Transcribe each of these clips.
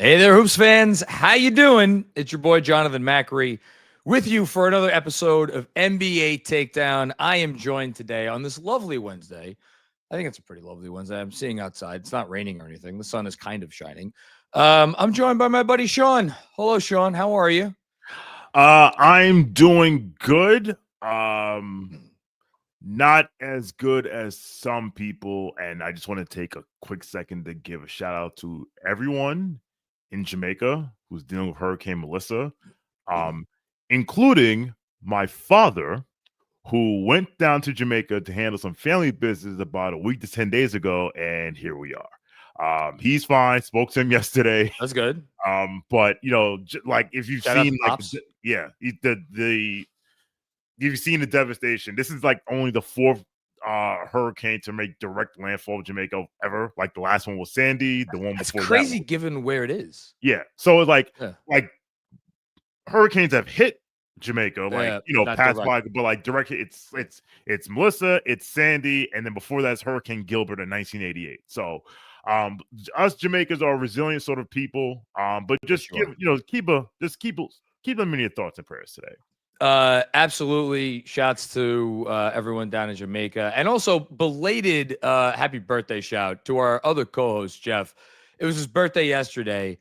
Hey there, Hoops fans. How you doing? It's your boy, Jonathan Macri, with you for another episode of NBA Takedown. I am joined today on this lovely Wednesday. I think it's a pretty lovely Wednesday. I'm seeing outside. It's not raining or anything. The sun is kind of shining. I'm joined by my buddy, Shawn. Hello, Shawn. How are you? I'm doing good. Not as good as some people, and I just want to take a quick second to give a shout out to everyone in Jamaica who's dealing with Hurricane Melissa, including my father, who went down to Jamaica to handle some family business about a week to 10 days ago, and here we are. He's fine. Spoke to him yesterday. That's good. But like if you've Shout out seen to Pops. you've seen the devastation. This is like only the fourth hurricane to make direct landfall of Jamaica ever. Like the last one was Sandy. The one That's before crazy that given where it is. Yeah. So it's like Yeah. hurricanes have hit Jamaica, like not past direct. by, but like direct hit. It's Melissa, it's Sandy, and then before that's Hurricane Gilbert in 1988. So us Jamaicans are a resilient sort of people. But just Sure. keep them in your thoughts and prayers today. Absolutely. Shouts to everyone down in Jamaica, and also belated happy birthday shout to our other co-host Jeff. It was his birthday yesterday.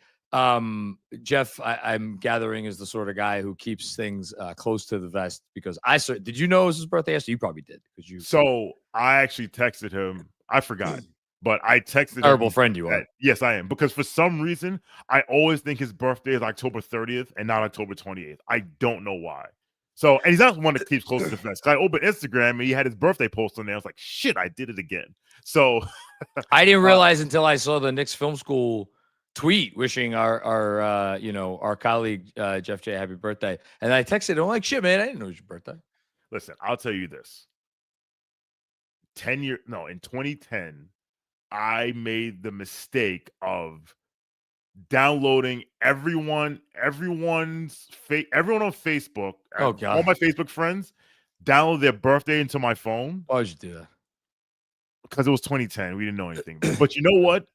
Jeff, I'm gathering, is the sort of guy who keeps things close to the vest, because did you know it was his birthday yesterday? You probably did, because you. So I actually texted him. I forgot. But I texted Terrible him friend you are. Yes, I am. Because for some reason, I always think his birthday is October 30th and not October 28th. I don't know why. So, and he's not the one that keeps close to the vest. I opened Instagram and he had his birthday post on there. I was like, shit, I did it again. So I didn't realize until I saw the Knicks Film School tweet wishing our colleague Jeff J happy birthday, and I texted him, I'm like, shit, man, I didn't know it was your birthday. Listen, I'll tell you this. In 2010, I made the mistake of downloading everyone on Facebook. Oh, God. All my Facebook friends download their birthday into my phone. Why would you do that? Because it was 2010. We didn't know anything. But you know what?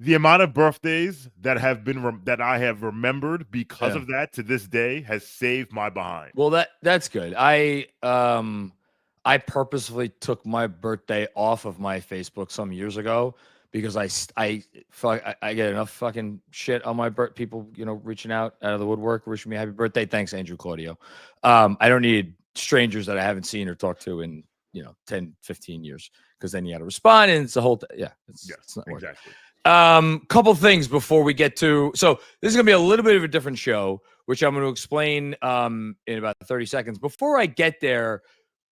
The amount of birthdays that have been that I have remembered because of that to this day has saved my behind. Well, that's good. I purposefully took my birthday off of my Facebook some years ago, because I get enough fucking shit on my people, reaching out of the woodwork, wishing me happy birthday. Thanks, Andrew Claudio. I don't need strangers that I haven't seen or talked to in 10, 15 years, because then you got to respond, and it's a whole it's not exactly. Couple things before we get to. So this is gonna be a little bit of a different show, which I'm going to explain in about 30 seconds. Before I get there,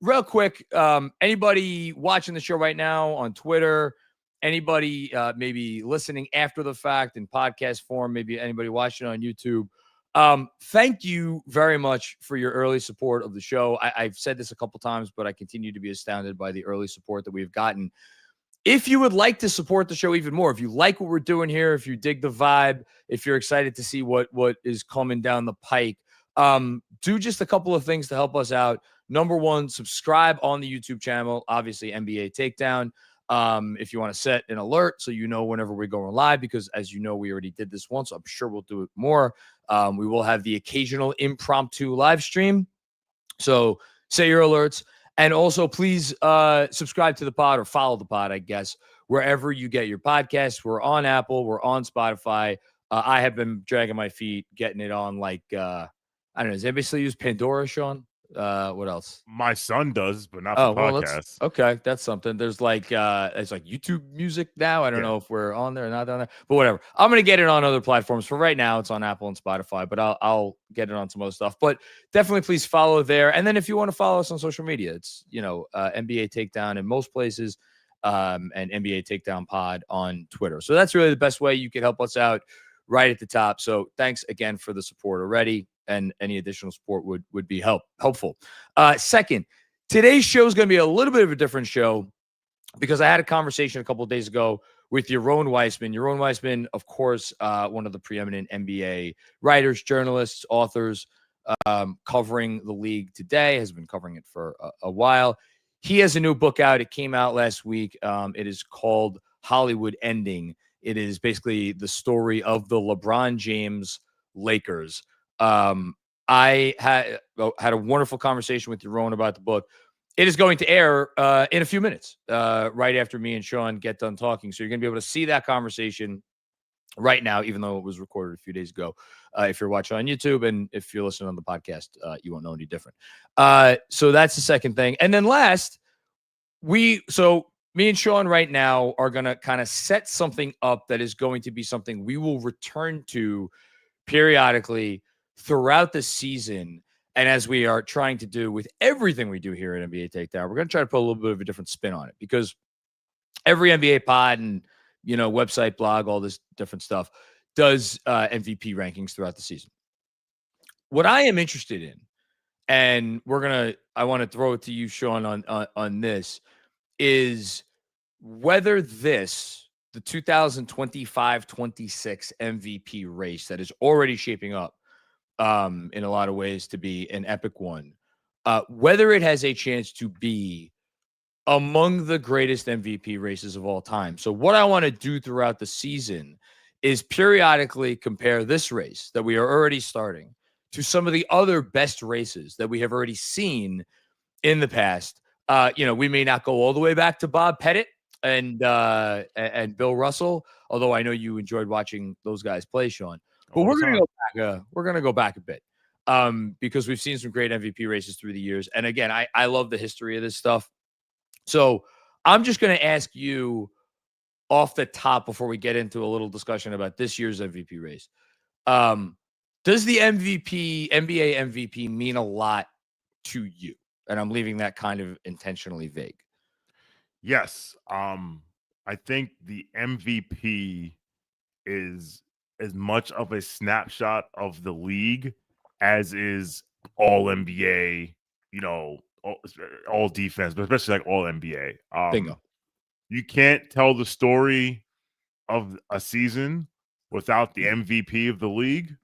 real quick, anybody watching the show right now on Twitter, anybody maybe listening after the fact in podcast form, maybe anybody watching on YouTube, thank you very much for your early support of the show. I've said this a couple times, but I continue to be astounded by the early support that we've gotten. If you would like to support the show even more, if you like what we're doing here, if you dig the vibe, if you're excited to see what is coming down the pike, do just a couple of things to help us out. Number one, subscribe on the YouTube channel, obviously NBA Takedown. If you want to set an alert so you know whenever we're going live, because as you know, we already did this once. So I'm sure we'll do it more. We will have the occasional impromptu live stream. So set your alerts. And also, please subscribe to the pod, or follow the pod, I guess, wherever you get your podcasts. We're on Apple. We're on Spotify. I have been dragging my feet, getting it on, like, I don't know. Does anybody still use Pandora, Shawn? What else? My son does, but not for podcasts. Okay, that's something. There's like it's like YouTube Music now. I don't know if we're on there or not on there, but whatever. I'm gonna get it on other platforms. For right now, it's on Apple and Spotify, but I'll get it on some other stuff. But definitely, please follow there. And then if you want to follow us on social media, it's NBA Takedown in most places, and NBA Takedown Pod on Twitter. So that's really the best way you can help us out, right at the top. So thanks again for the support already. And any additional support would be helpful. Second, today's show is going to be a little bit of a different show, because I had a conversation a couple of days ago with Yaron Weitzman. Yaron Weitzman, of course, one of the preeminent NBA writers, journalists, authors, covering the league today, has been covering it for a while. He has a new book out. It came out last week. It is called Hollywood Ending. It is basically the story of the LeBron James Lakers. I had a wonderful conversation with Yaron about the book. It is going to air in a few minutes, right after me and Shawn get done talking. So you're going to be able to see that conversation right now, even though it was recorded a few days ago. If you're watching on YouTube, and if you're listening on the podcast, you won't know any different. So that's the second thing. And then last, me and Shawn right now are going to kind of set something up that is going to be something we will return to periodically throughout the season. And as we are trying to do with everything we do here at NBA Takedown, we're going to try to put a little bit of a different spin on it, because every NBA pod and, website, blog, all this different stuff does MVP rankings throughout the season. What I am interested in, and I want to throw it to you, Shawn, on this, is whether the 2025-26 MVP race that is already shaping up in a lot of ways to be an epic one, whether it has a chance to be among the greatest MVP races of all time. So what I want to do throughout the season is periodically compare this race that we are already starting to some of the other best races that we have already seen in the past. We may not go all the way back to Bob Pettit and Bill Russell, although I know you enjoyed watching those guys play, Shawn. But we're going to go back. We're going to go back a bit because we've seen some great MVP races through the years. And again, I love the history of this stuff. So I'm just going to ask you off the top before we get into a little discussion about this year's MVP race. Does the NBA MVP mean a lot to you? And I'm leaving that kind of intentionally vague. Yes. I think the MVP is as much of a snapshot of the league as is all NBA, all defense, but especially like all NBA. Bingo. You can't tell the story of a season without the MVP of the league.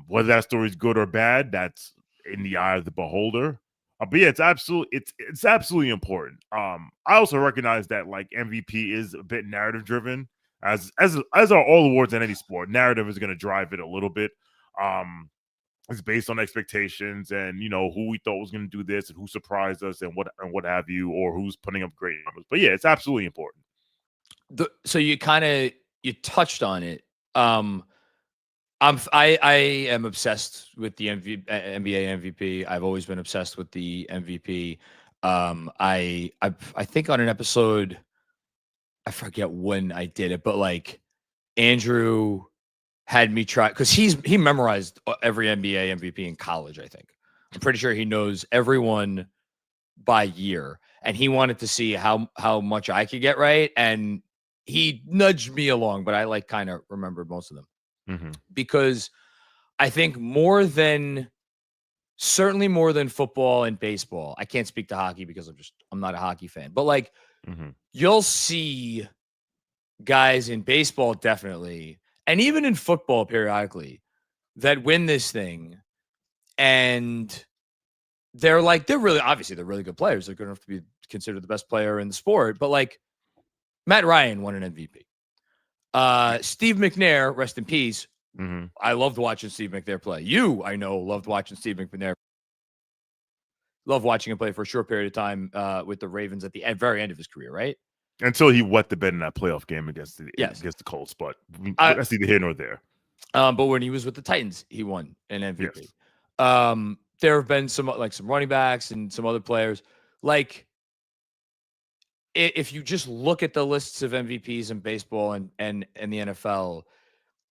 Whether that story is good or bad, that's in the eye of the beholder. But yeah, it's absolutely important. I also recognize that like MVP is a bit narrative driven, as are all awards in any sport. Narrative is going to drive it a little bit. It's based on expectations and who we thought was going to do this and who surprised us and what have you, or who's putting up great numbers. But yeah, it's absolutely important. So you touched on it. I am obsessed with the NBA MVP. I've always been obsessed with the MVP. I think on an episode, I forget when I did it, but like Andrew had me try, because he memorized every NBA MVP in college. I think I'm pretty sure he knows everyone by year, and he wanted to see how much I could get right, and he nudged me along, but I kind of remembered most of them. Mm-hmm. Because I think certainly more than football and baseball. I can't speak to hockey because I'm not a hockey fan, but you'll see guys in baseball definitely, and even in football periodically, that win this thing, and they're really good players. They're good enough to be considered the best player in the sport, but Matt Ryan won an MVP. Steve McNair, rest in peace. Mm-hmm. I loved watching Steve McNair play. I know, loved watching Steve McNair. Loved watching him play for a short period of time with the Ravens at the very end of his career, right? Until he wet the bed in that playoff game against the Colts, but that's neither here nor there. But when he was with the Titans, he won an MVP. Yes. There have been some running backs and some other players. If you just look at the lists of MVPs in baseball and the NFL,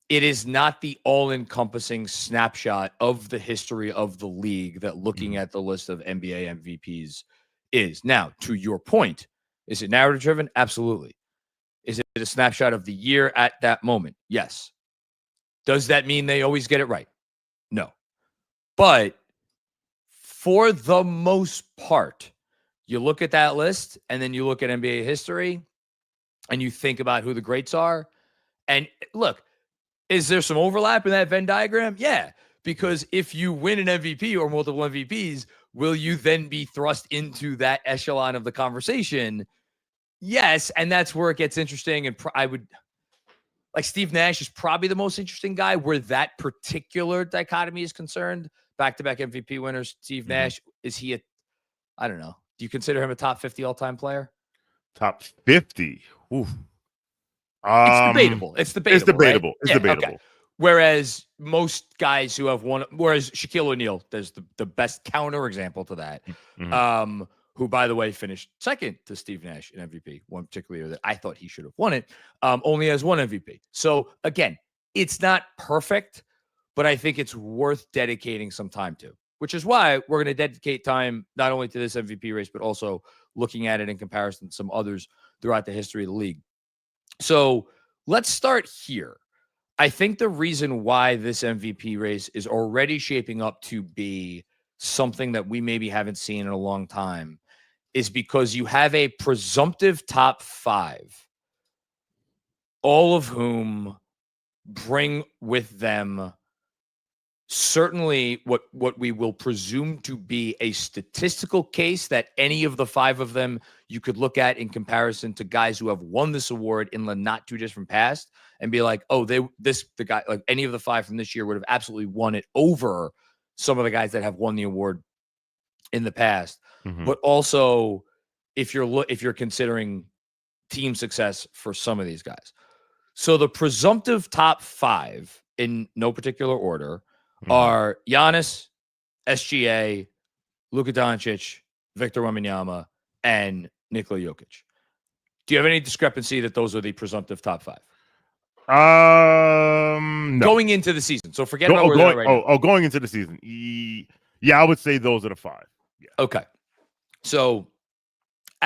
it is not the all-encompassing snapshot of the history of the league that looking at the list of NBA MVPs is. Now, to your point, is it narrative-driven? Absolutely. Is it a snapshot of the year at that moment? Yes. Does that mean they always get it right? No. But for the most part, you look at that list and then you look at NBA history and you think about who the greats are. And look, is there some overlap in that Venn diagram? Yeah, because if you win an MVP or multiple MVPs, will you then be thrust into that echelon of the conversation? Yes, and that's where it gets interesting. And like Steve Nash is probably the most interesting guy where that particular dichotomy is concerned. Back-to-back MVP winners. Steve Nash, is he I don't know. Do you consider him a top 50 all-time player? Top 50. Oof. It's debatable. It's debatable. It's debatable. Okay. Whereas most guys who have won, whereas Shaquille O'Neal, there's the best counter example to that. Who, by the way, finished second to Steve Nash in MVP, one particular year that I thought he should have won it, only has one MVP. So, again, it's not perfect, but I think it's worth dedicating some time to, which is why we're going to dedicate time not only to this MVP race, but also looking at it in comparison to some others throughout the history of the league. So let's start here. I think the reason why this MVP race is already shaping up to be something that we maybe haven't seen in a long time is because you have a presumptive top 5, all of whom bring with them certainly what we will presume to be a statistical case that any of the 5 of them you could look at in comparison to guys who have won this award in the not too distant past and be like, oh, the guy, like any of the 5 from this year would have absolutely won it over some of the guys that have won the award in the past. But also if you're considering team success for some of these guys. So the presumptive top 5 in no particular order are Giannis, SGA, Luka Doncic, Victor Wembanyama, and Nikola Jokic. Do you have any discrepancy that those are the presumptive top 5? No. Going into the season. So forget about where they're right now. Going into the season. Yeah, I would say those are the 5. Yeah. Okay. So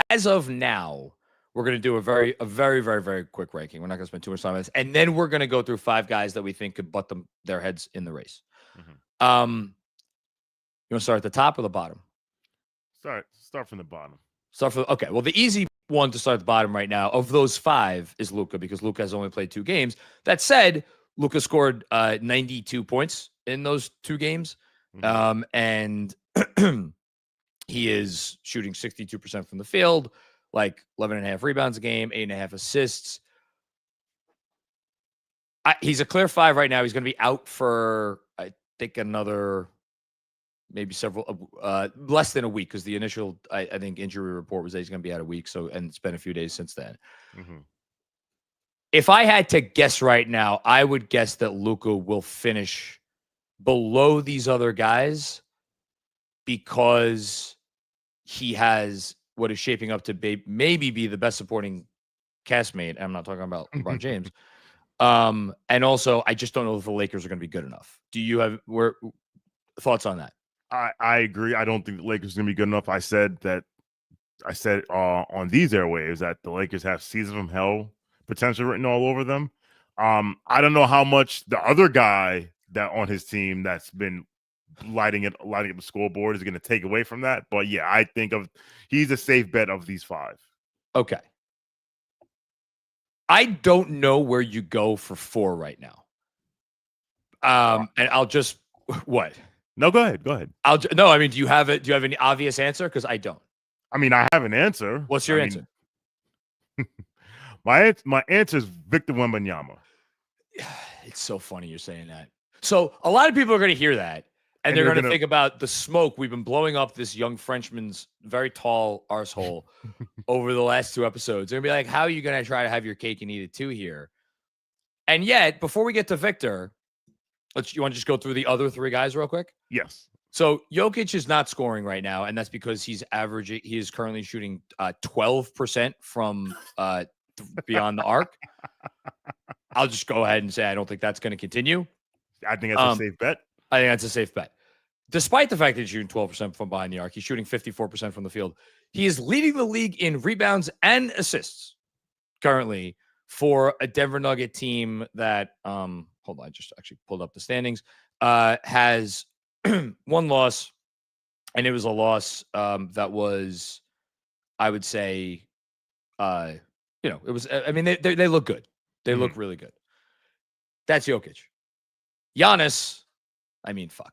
as of now, we're going to do a very, very, very quick ranking. We're not going to spend too much time on this. And then we're going to go through 5 guys that we think could butt their heads in the race. You want to start at the top or the bottom? Start from the bottom. Okay. Well, the easy one to start at the bottom right now of those 5 is Luka, because Luka has only played 2 games. That said, Luka scored 92 points in those 2 games. And he is shooting 62% from the field, like 11.5 rebounds a game, 8.5 assists. He's a clear 5 right now. He's going to be out for, I think, another maybe several, less than a week, because the initial, I think, injury report was that he's going to be out a week. So, and it's been a few days since then. If I had to guess right now, I would guess that Luka will finish below these other guys because he has what is shaping up to maybe be the best supporting castmate. I'm not talking about LeBron James. And also, I just don't know if the Lakers are going to be good enough. Do you have thoughts on that? I agree. I don't think the Lakers are going to be good enough. I said on these airwaves that the Lakers have season from hell potential written all over them. I don't know how much the other guy that on his team that's been lighting up the scoreboard is going to take away from that. But yeah, I think he's a safe bet of these 5. Okay. I don't know where you go for 4 right now. And I'll just what? No, go ahead. I mean, do you have any obvious answer? Because I don't. I mean, I have an answer. What's your answer? My answer is Victor Wembanyama. It's so funny you're saying that. So a lot of people are going to hear that, and they're going to think about the smoke we've been blowing up this young Frenchman's very tall arsehole over the last 2 episodes. They're going to be like, how are you going to try to have your cake and eat it too here? And yet, before we get to Victor, you want to just go through the other 3 guys real quick? Yes. So Jokic is not scoring right now, and that's because he is currently shooting 12% from beyond the arc. I'll just go ahead and say I don't think that's going to continue. I think that's a safe bet. I think that's a safe bet. Despite the fact that he's shooting 12% from behind the arc, he's shooting 54% from the field. He is leading the league in rebounds and assists currently for a Denver Nugget team that, hold on, I just actually pulled up the standings, has 1 loss, and it was a loss that was, I would say, it was, I mean, they look good. They look really good. That's Jokic. Giannis, I mean, fuck.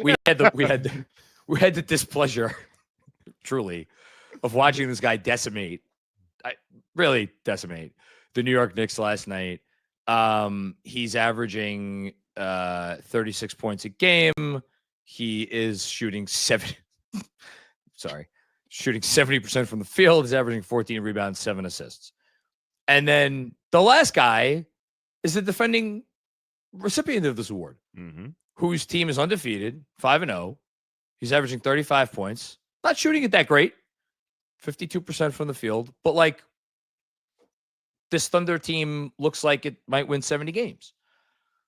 we had the displeasure, truly, of watching this guy decimate really decimate the New York Knicks last night. He's averaging 36 points a game. He is shooting 70% from the field. He's averaging 14 rebounds, 7 assists. And then the last guy is the defending recipient of this award, whose team is undefeated, 5-0. He's averaging 35 points. Not shooting it that great, 52% from the field. But, like, this Thunder team looks like it might win 70 games.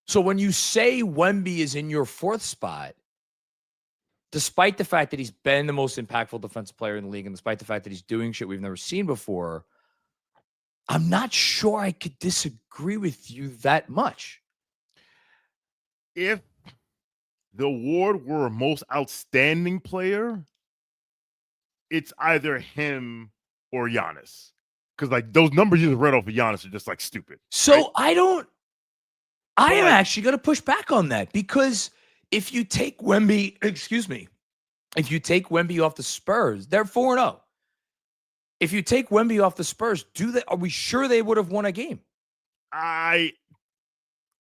So when you say Wemby is in your 4th spot, despite the fact that he's been the most impactful defensive player in the league and despite the fact that he's doing shit we've never seen before, I'm not sure I could disagree with you that much. If the award were a most outstanding player, it's either him or Giannis. Because, like, those numbers you just read off of Giannis are just, like, stupid. So right? I am actually going to push back on that, because if you take Wemby, if you take Wemby off the Spurs, they're 4-0. If you take Wemby off the Spurs, are we sure they would have won a game?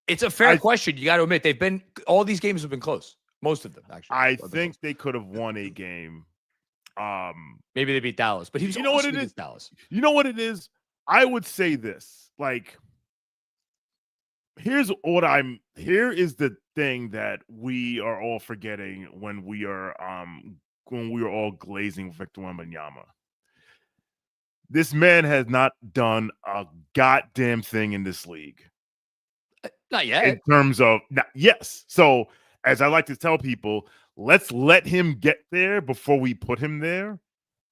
It's a fair question. You got to admit, all these games have been close. Most of them, actually. I think they could have won a game. Maybe they beat Dallas, but he was, you know what it is? Dallas. You know what it is? I would say this, like, here is the thing that we are all forgetting when we are all glazing Victor Wembanyama. This man has not done a goddamn thing in this league. Not yet. In terms of, yes. So, as I like to tell people, let's let him get there before we put him there.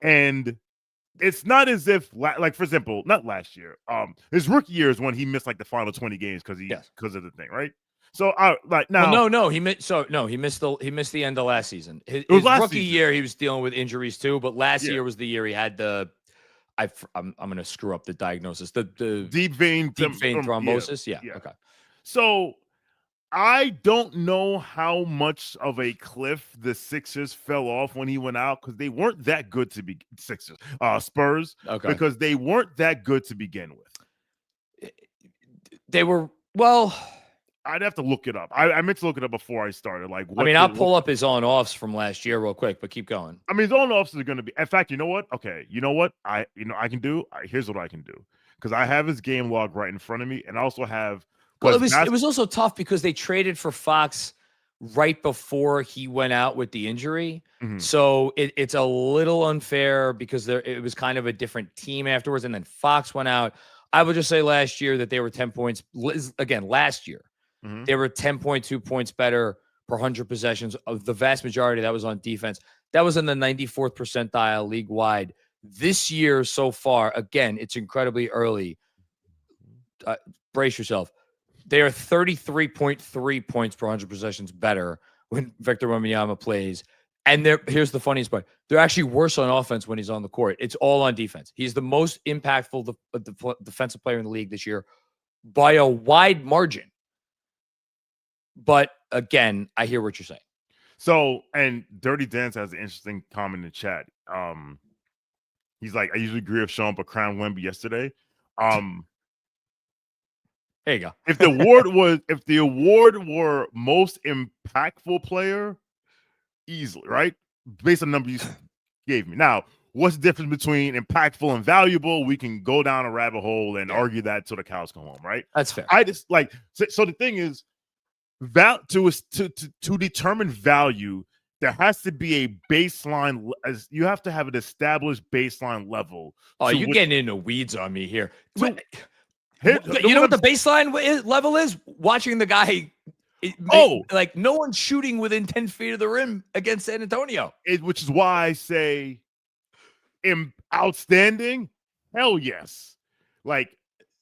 And it's not as if, like, for example, not last year. His rookie year is when he missed, like, the final 20 games because of the thing, right? So, like, now, he missed the end of last season. His rookie year, he was dealing with injuries too. But last year was the year he had I'm going to screw up the diagnosis. The deep vein thrombosis. Yeah. Okay. So I don't know how much of a cliff the Sixers fell off when he went out, because they weren't that good to be Spurs. Okay. Because they weren't that good to begin with. They were, well, I'd have to look it up. I meant to look it up before I started. Like, I'll pull up his on-offs from last year real quick, but keep going. His on-offs are going to be. In fact, you know what? Okay, you know what? I can do. Here's what I can do, because I have his game log right in front of me, and I also have. Well, it was also tough because they traded for Fox right before he went out with the injury, so it's a little unfair because it was kind of a different team afterwards, and then Fox went out. I would just say last year that they were 10 points again. Last year. They were 10.2 points better per 100 possessions. Of the vast majority that was on defense. That was in the 94th percentile league wide. This year so far, again, it's incredibly early. Brace yourself. They are 33.3 points per 100 possessions better when Victor Wembanyama plays. And here's the funniest part. They're actually worse on offense when he's on the court. It's all on defense. He's the most impactful defensive player in the league this year by a wide margin. But again, I hear what you're saying. So, and Dirty Dance has an interesting comment in the chat. He's like, I usually agree with Sean, but crown Wemby yesterday. There you go. If the award were most impactful player, easily, right? Based on the number you gave me. Now, what's the difference between impactful and valuable? We can go down a rabbit hole and argue that till the cows come home, right? That's fair. I just like so the thing is, to determine value, there has to be a baseline. You have to have an established baseline level. Oh, you're getting into weeds on me here. You know what the baseline level is? Watching the guy. Like no one's shooting within 10 feet of the rim against San Antonio. Which is why I say outstanding. Hell yes. Like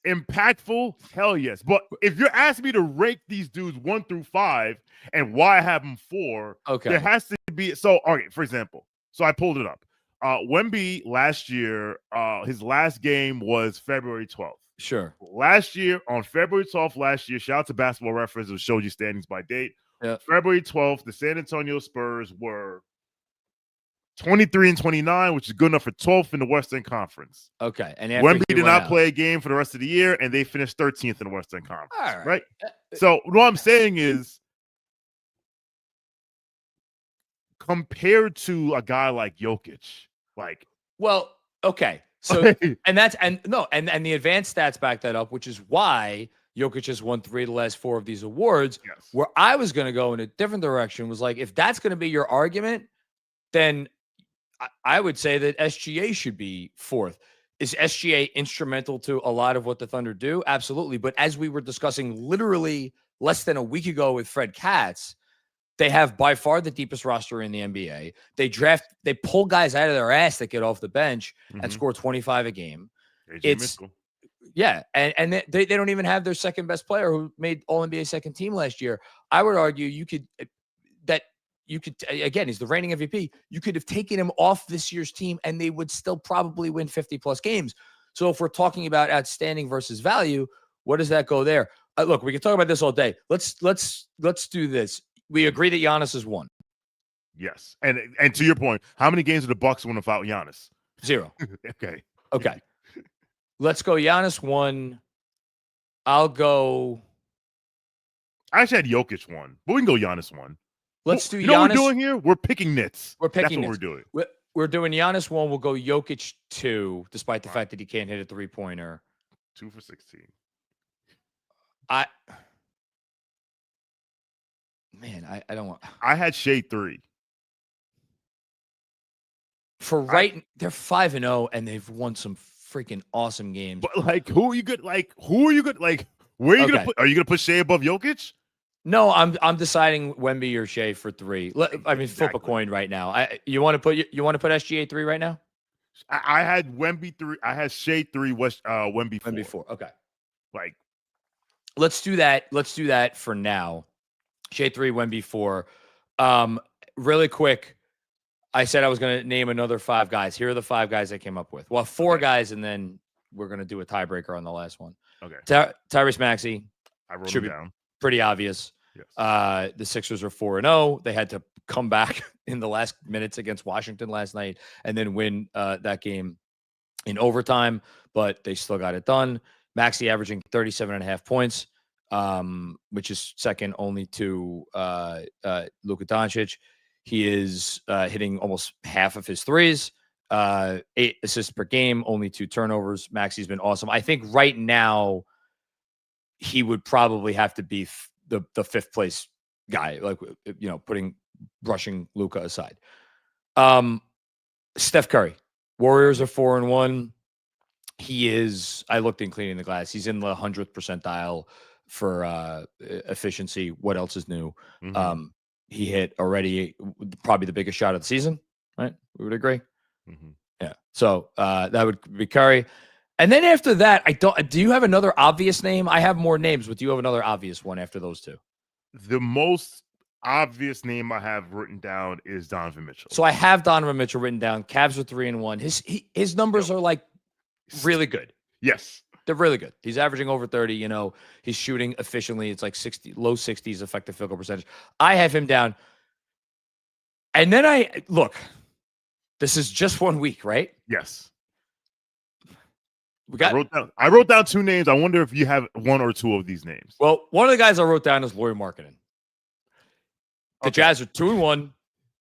impactful. Hell yes. But if you're asking me to rank these dudes 1 through 5 and why I have them 4, there has to be. So, all right, for example, so I pulled it up. Wemby last year, his last game was February 12th. Sure. Last year, on February 12th, shout out to Basketball Reference, it showed you standings by date. Yep. February 12th, the San Antonio Spurs were 23 and 29, which is good enough for 12th in the Western Conference. Okay. And after Wemby he did went not out. play a game for the rest of the year, and they finished 13th in the Western Conference. All Right? So what I'm saying is, compared to a guy like Jokic, like, well, okay. So and the advanced stats back that up, which is why Jokic has won 3 of the last 4 of these awards. yes. Where I was going to go in a different direction was like, if that's going to be your argument, then I would say that SGA should be 4th. Is SGA instrumental to a lot of what the Thunder do? Absolutely. But as we were discussing literally less than a week ago with Fred Katz, they have by far the deepest roster in the NBA. They pull guys out of their ass that get off the bench and score 25 a game. Yeah. And they don't even have their second best player who made All NBA second team last year. I would argue again, he's the reigning MVP. You could have taken him off this year's team and they would still probably win 50 plus games. So if we're talking about outstanding versus value, what does that go there? Look, we can talk about this all day. Let's do this. We agree that Giannis is 1. Yes. And to your point, how many games did the Bucks win without Giannis? 0. Okay. Let's go Giannis 1. I'll go. I actually had Jokic 1, but we can go Giannis 1. Let's do Giannis. You know what we're doing here? We're picking nits. We're picking That's what nits. we're doing. We're doing Giannis 1. We'll go Jokic 2, despite the fact that he can't hit a 3-pointer. 2 for 16. I don't want. I had Shea 3. They're 5-0 and they've won some freaking awesome games. But like, who are you good? Like, where are you gonna put? Are you gonna put Shea above Jokic? No, I'm deciding Wemby or Shea for 3. Flip a coin right now. You want to put SGA 3 right now? I had Wemby 3. I had Shea 3. Wemby 4. Wemby 4. Okay. Like, let's do that. Let's do that for now. Shea 3, Wemby 4. Really quick, I said I was going to name another 5 guys. Here are the 5 guys I came up with. Well, 4 guys, and then we're going to do a tiebreaker on the last one. Okay. Tyrese Maxey. I wrote him down. Pretty obvious. Yes. The Sixers are 4-0. They had to come back in the last minutes against Washington last night and then win that game in overtime, but they still got it done. Maxey averaging 37.5 points, which is second only to Luka Doncic. He is hitting almost half of his threes, 8 assists per game, only 2 turnovers. Maxey's been awesome. I think right now he would probably have to be the 5th place guy, like, brushing Luka aside. Steph Curry, Warriors are 4-1. He is, I looked in cleaning the glass. He's in the 100th percentile for efficiency. What else is new? He hit already probably the biggest shot of the season, right? We would agree. Yeah. So that would be Curry. And then after that, do you have another obvious name? I have more names, but do you have another obvious one after those 2? The most obvious name I have written down is Donovan Mitchell. So I have Donovan Mitchell written down. Cavs are 3-1. His numbers are like really good. Yes. They're really good. He's averaging over 30. He's shooting efficiently. It's like low 60s effective field goal percentage. I have him down. And then this is just 1 week, right? Yes. I wrote down 2 names. I wonder if you have 1 or 2 of these names. Well, one of the guys I wrote down is Lauri Markkanen. The Jazz are 2-1.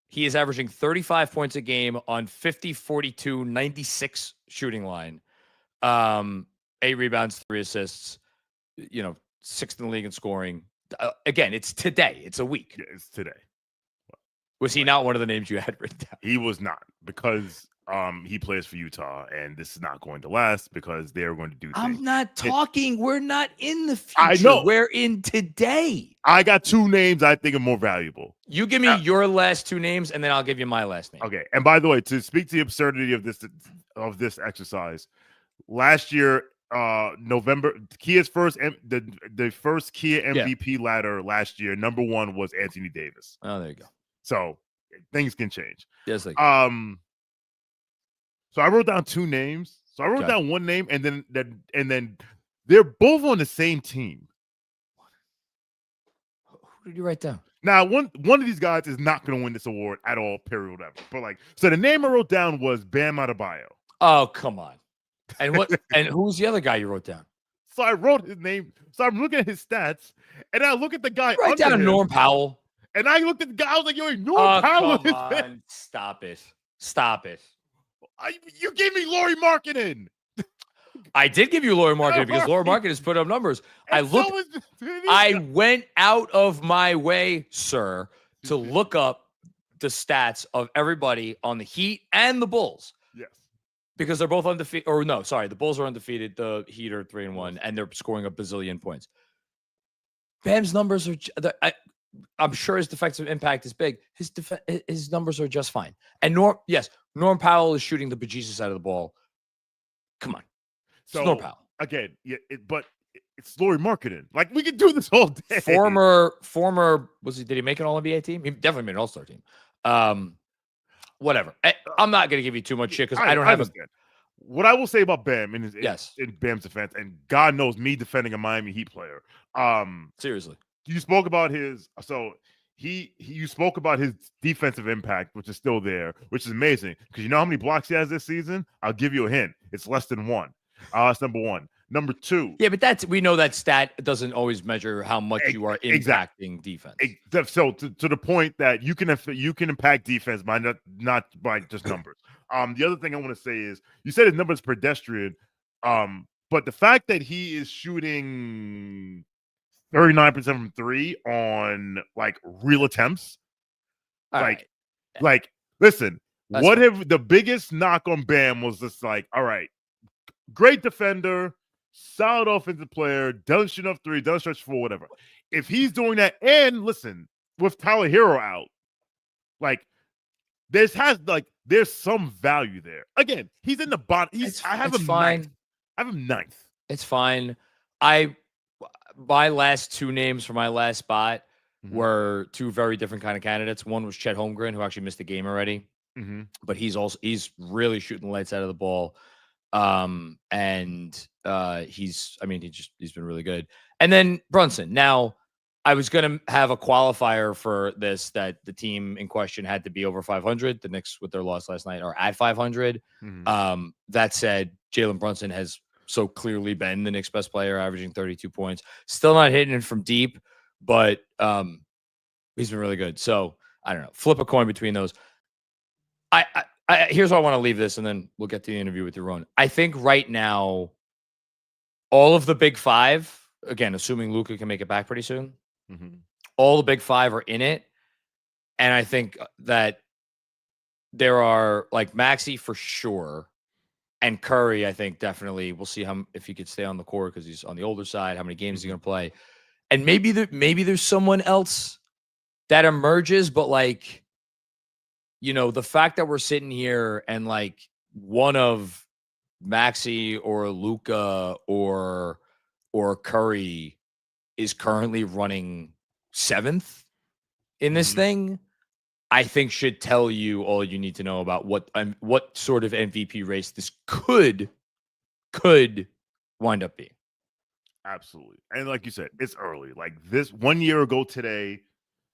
He is averaging 35 points a game on 50, 42, 96 shooting line. 8 rebounds, 3 assists, 6th in the league in scoring. Again, it's today. It's a week. Yeah, it's today. Was he not one of the names you had written down? He was not, because he plays for Utah, and this is not going to last because they're going to do things. I'm not talking. We're not in the future. I know. We're in today. I got 2 names I think are more valuable. You give me your last 2 names, and then I'll give you my last name. Okay. And by the way, to speak to the absurdity of this exercise, last year, November, Kia's first the first Kia MVP ladder last year, number 1 was Anthony Davis. Oh, there you go. So things can change. Yes, they can. So I wrote down 2 names. So I wrote down 1 name, and then they're both on the same team. Who did you write down? Now, one of these guys is not going to win this award at all, period, whatever. But like, so the name I wrote down was Bam Adebayo. Oh, come on. And what? And who's the other guy you wrote down? So I wrote his name. So I'm looking at his stats, and I look at the guy. Write down Norm Powell. And I looked at the guy. I was like, "Yo, Norm Powell." Come on. Stop it. You gave me Lauri Markkanen. I did give you Lauri Markkanen because Lauri Markkanen has put up numbers. I went out of my way, sir, to look up the stats of everybody on the Heat and the Bulls. Yes. Because they're both undefeated. Or no, sorry, the Bulls are undefeated. The Heat are 3-1, and they're scoring a bazillion points. Bam's numbers are. I'm sure his defensive impact is big. His numbers are just fine. And Norm Powell is shooting the bejesus out of the ball. Come on. So Norm Powell. Again, but it's Lauri Markkanen. Like, we could do this all day. Former did he make an All-NBA team? He definitely made an All-Star team. Whatever. I'm not going to give you too much shit because I don't have What I will say about Bam in Bam's defense, and God knows me defending a Miami Heat player. Seriously. You spoke about his you spoke about his defensive impact, which is still there, which is amazing because you know how many blocks he has this season? I'll give you a hint. It's less than 1. That's number 1. Number 2. Yeah, but we know that stat doesn't always measure how much you are impacting defense. So to the point that you can impact defense by not by just numbers. The other thing I want to say is you said his numbers pedestrian, but the fact that he is shooting 39% from 3 on like real attempts. Listen, the biggest knock on Bam was just like, all right, great defender, solid offensive player, doesn't shoot enough 3, doesn't stretch 4, whatever. If he's doing that, and listen, with Tyler Hero out, like there's some value there. Again, he's in the bottom. I have him fine. I have him 9th. It's fine. My last 2 names for my last spot were 2 very different kind of candidates. One was Chet Holmgren, who actually missed the game already, but he's really shooting the lights out of the ball. He's been really good. And then Brunson. Now, I was going to have a qualifier for this that the team in question had to be over 500. The Knicks, with their loss last night, are at 500. That said, Jalen Brunson has so clearly been the Knicks' best player, averaging 32 points. Still not hitting it from deep, but he's been really good. So I don't know. Flip a coin between those. Here's how I want to leave this, and then we'll get to the interview with Yaron. I think right now, all of the big 5, again, assuming Luka can make it back pretty soon, all the big 5 are in it. And I think that there are like Maxey for sure. And Curry, I think definitely we'll see if he could stay on the court because he's on the older side, how many games he's going to play. And maybe there's someone else that emerges, but like, the fact that we're sitting here and like one of Maxey or Luka or Curry is currently running 7th in this thing, I think should tell you all you need to know about what sort of MVP race this could wind up being. Absolutely. And like you said, it's early. Like this 1 year ago today,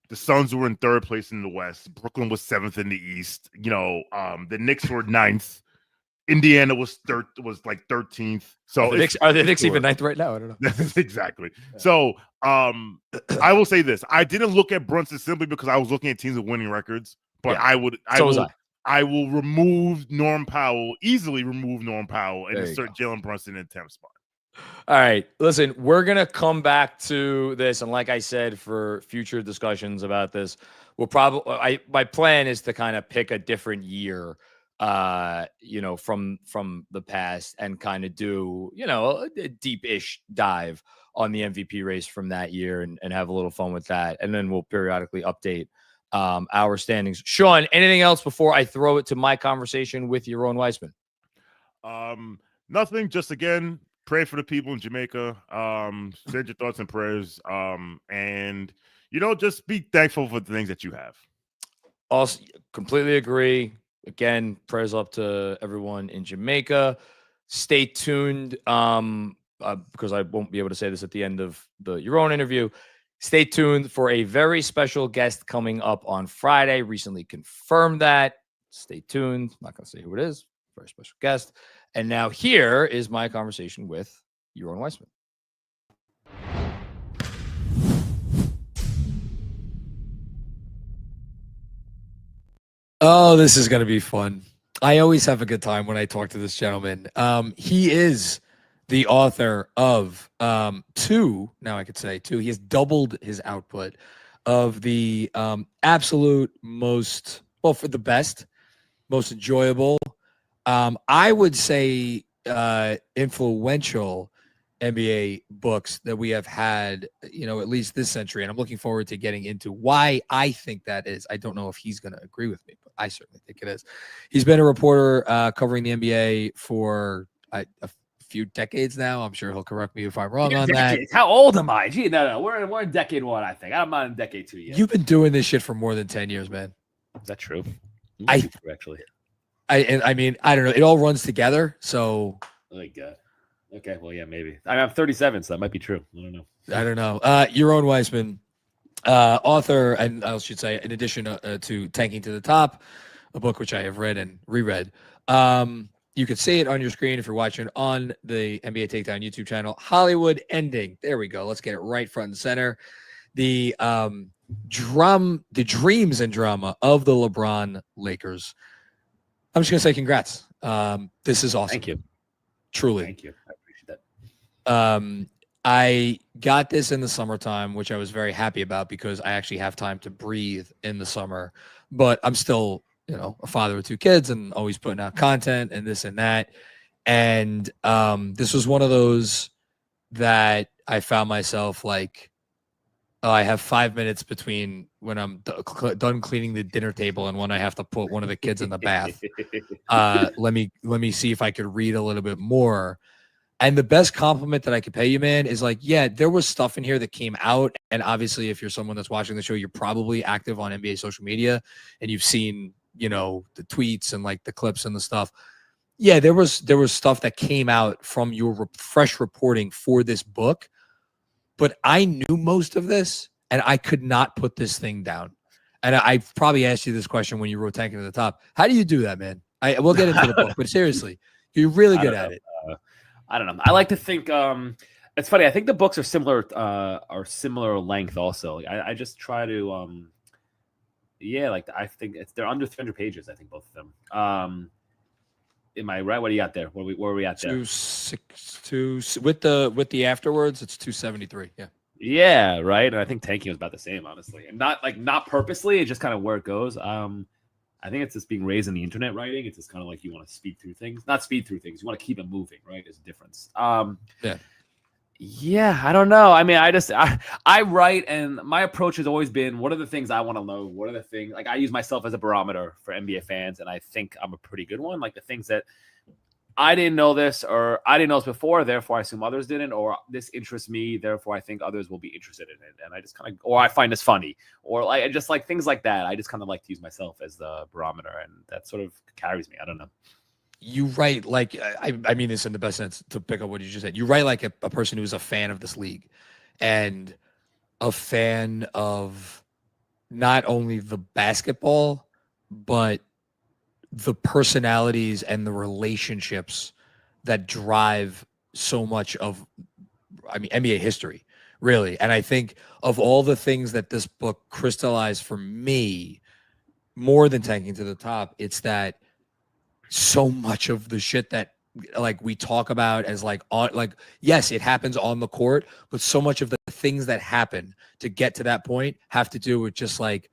the Suns were in 3rd place in the West. Brooklyn was 7th in the East. The Knicks were 9th. Indiana was like 13th. So are the Knicks even 9th right now? I don't know. Exactly. Yeah. So I will say this: I didn't look at Brunson simply because I was looking at teams with winning records. But I will easily remove Norm Powell, and insert Jalen Brunson in 10th spot. All right, listen, we're gonna come back to this, and like I said, for future discussions about this, we'll probably. My plan is to kind of pick a different year. From the past and kind of do, a deep-ish dive on the MVP race from that year and have a little fun with that. And then we'll periodically update our standings. Shawn, anything else before I throw it to my conversation with Yaron Weitzman? Nothing. Just again, pray for the people in Jamaica. Send your thoughts and prayers. And just be thankful for the things that you have. Also, completely agree. Again, prayers up to everyone in Jamaica. Stay tuned because I won't be able to say this at the end of your own interview. Stay tuned for a very special guest coming up on Friday. Recently confirmed that. Stay tuned. I'm not going to say who it is. Very special guest. And now here is my conversation with Yaron Weitzman. Oh, this is going to be fun. I always have a good time when I talk to this gentleman. He is the author of two. Now I could say two. He has doubled his output of the absolute most, well, for the best, most enjoyable, I would say influential NBA books that we have had, at least this century. And I'm looking forward to getting into why I think that is. I don't know if he's going to agree with me, but I certainly think it is. He's been a reporter covering the NBA for a few decades now. I'm sure he'll correct me if I'm wrong on decades. That. How old am I? Gee, no. We're in decade one, I think. I'm not in decade two yet. You've been doing this shit for more than 10 years, man. Is that true? Actually. I mean, I don't know. It all runs together. So. Oh, my God. Okay, well, yeah, maybe. I'm 37, so that might be true. I don't know. Yaron Weitzman, author, and I should say, in addition to Tanking to the Top, a book which I have read and reread. You can see it on your screen if you're watching on the NBA Takedown YouTube channel. Hollywood Ending. There we go. Let's get it right front and center. The dreams and drama of the LeBron Lakers. I'm just gonna say congrats. This is awesome. Thank you. Truly. Thank you. I appreciate that. I got this in the summertime, which I was very happy about because I actually have time to breathe in the summer. But I'm still, a father of two kids and always putting out content and this and that. And this was one of those that I found myself like, I have 5 minutes between when I'm done cleaning the dinner table and when I have to put one of the kids in the bath. Let me see if I could read a little bit more. And the best compliment that I could pay you, man, is like, yeah, there was stuff in here that came out. And obviously, if you're someone that's watching the show, you're probably active on NBA social media and you've seen, the tweets and like the clips and the stuff. Yeah, there was stuff that came out from your fresh reporting for this book. But I knew most of this, and I could not put this thing down. And I've probably asked you this question when you wrote Tanking to the Top. How do you do that, man? We'll get into the book, but seriously, you're really good at it. I don't know. I like to think it's funny. I think the books are similar length also. I just try to I think they're under 300 pages, I think both of them. Am I right? What do you got there? Where are we at there? 262 with the afterwards, it's 273. Yeah. Yeah, right. And I think Tanking was about the same, honestly. And not purposely, it's just kind of where it goes. I think it's just being raised in the internet writing. It's just kind of like you want to speed through things. Not speed through things. You want to keep it moving, right? There's a difference. Yeah, I don't know. I mean, I write, and my approach has always been, what are the things I want to know? What are the things, like I use myself as a barometer for NBA fans, and I think I'm a pretty good one. Like the things that I didn't know this, or I didn't know this before, therefore I assume others didn't, or this interests me, therefore I think others will be interested in it. And I just kind of, or I find this funny, or like just like things like that. I just kind of like to use myself as the barometer, and that sort of carries me. I don't know. You write like, I mean this in the best sense, to pick up what you just said. You write like a person who's a fan of this league and a fan of not only the basketball, but the personalities and the relationships that drive so much of, NBA history, really. And I think of all the things that this book crystallized for me, more than Tanking to the Top, it's that so much of the shit that like we talk about as like on, like, yes, it happens on the court, but so much of the things that happen to get to that point have to do with just like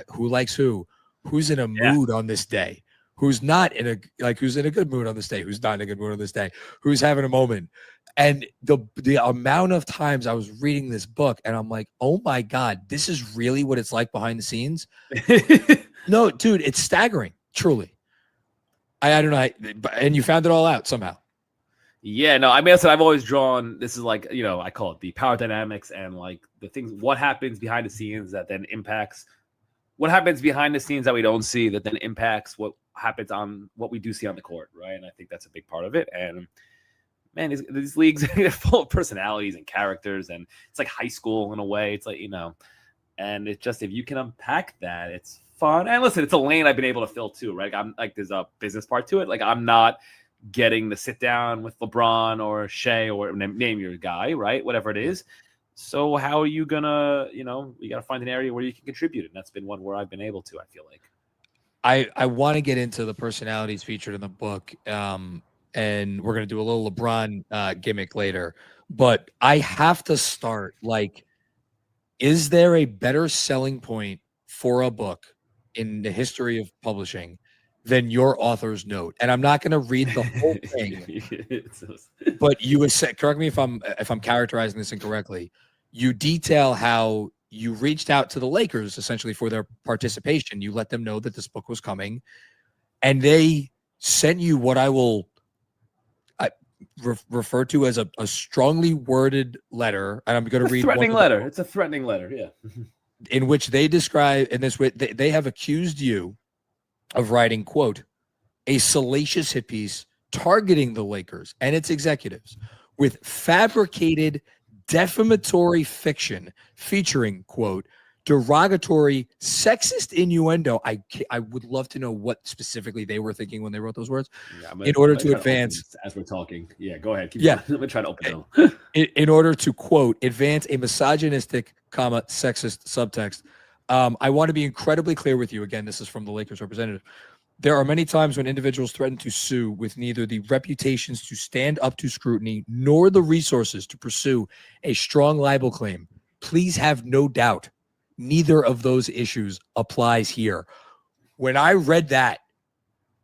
who likes who's in a mood on this day, who's not in a, who's in a good mood on this day, who's not in a good mood on this day, who's having a moment. And the amount of times I was reading this book and I'm like, oh my God, this is really what it's like behind the scenes. No, dude, it's staggering. Truly. I don't know. And you found it all out somehow. Yeah, no, I mean, I've always drawn, this is like, I call it the power dynamics and like the things, what happens behind the scenes that then impacts, what happens behind the scenes that we don't see that then impacts what happens on what we do see on the court, right? And I think that's a big part of it. And man, these leagues are full of personalities and characters, and it's like high school in a way. It's like, and it's just, if you can unpack that, it's fun. And listen, it's a lane I've been able to fill too, right? I'm like, there's a business part to it. Like, I'm not getting to sit down with LeBron or Shea or name your guy, right? Whatever it is. So how are you gonna, you got to find an area where you can contribute, and that's been one where I've been able to. I feel like I want to get into the personalities featured in the book, and we're gonna do a little LeBron gimmick later. But I have to start, like, is there a better selling point for a book in the history of publishing than your author's note? And I'm not going to read the whole thing, but you said, correct me if I'm characterizing this incorrectly. You detail how you reached out to the Lakers essentially for their participation. You let them know that this book was coming, and they sent you what I will refer to as a strongly worded letter. And I'm going to read threatening letter. It's a threatening letter, yeah. In which they describe, in this way, they have accused you of writing, quote, a salacious hit piece targeting the Lakers and its executives with fabricated defamatory fiction featuring, quote, derogatory sexist innuendo. I would love to know what specifically they were thinking when they wrote those words. Yeah, in order to advance, as we're talking. Yeah, go ahead. Yeah. Let me try to open them. In order to, quote, advance a misogynistic, sexist subtext. I want to be incredibly clear with you. Again, this is from the Lakers representative. There are many times when individuals threaten to sue with neither the reputations to stand up to scrutiny nor the resources to pursue a strong libel claim. Please have no doubt neither of those issues applies here. When I read that,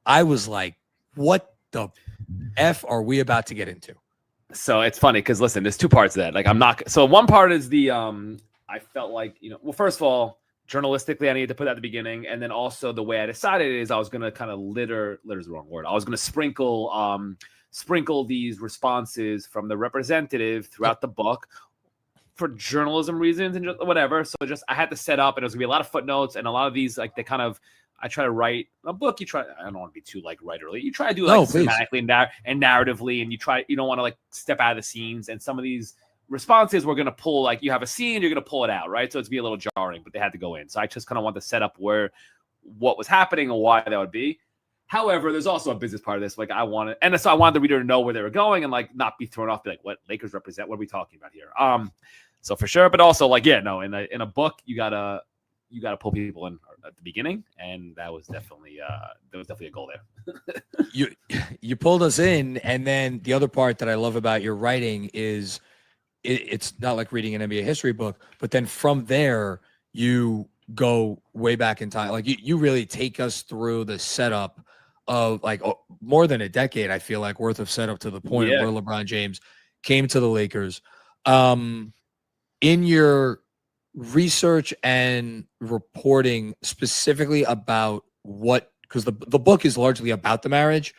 I was like, what the F are we about to get into? So it's funny because, listen, there's two parts to that. Like, I'm not. So one part is the I felt like, well, first of all, journalistically, I needed to put that at the beginning. And then also the way I decided is I was going to kind of litter's the wrong word. I was going to sprinkle these responses from the representative throughout the book for journalism reasons and just whatever. So I had to set up, and it was gonna be a lot of footnotes and a lot of these, like, I try to write a book. I don't want to be too like writerly. You try to do like thematically and narratively, and you don't want to like step out of the scenes. And some of these responses we're going to pull, like, you have a scene, you're going to pull it out, right? So it's be a little jarring, but they had to go in. So I just kind of want to set up what was happening and why that would be. However, there's also a business part of this. Like, so I wanted the reader to know where they were going and like not be thrown off. Be like, what Lakers represent? What are we talking about here? So for sure, but also like, yeah, no, in a book, you gotta pull people in at the beginning, and that was definitely a goal there. you pulled us in, and then the other part that I love about your writing is it's not like reading an NBA history book, but then from there you go way back in time. Like you really take us through the setup of like more than a decade, I feel like, worth of setup to the point of where LeBron James came to the Lakers. In your research and reporting specifically about because the book is largely about the marriage,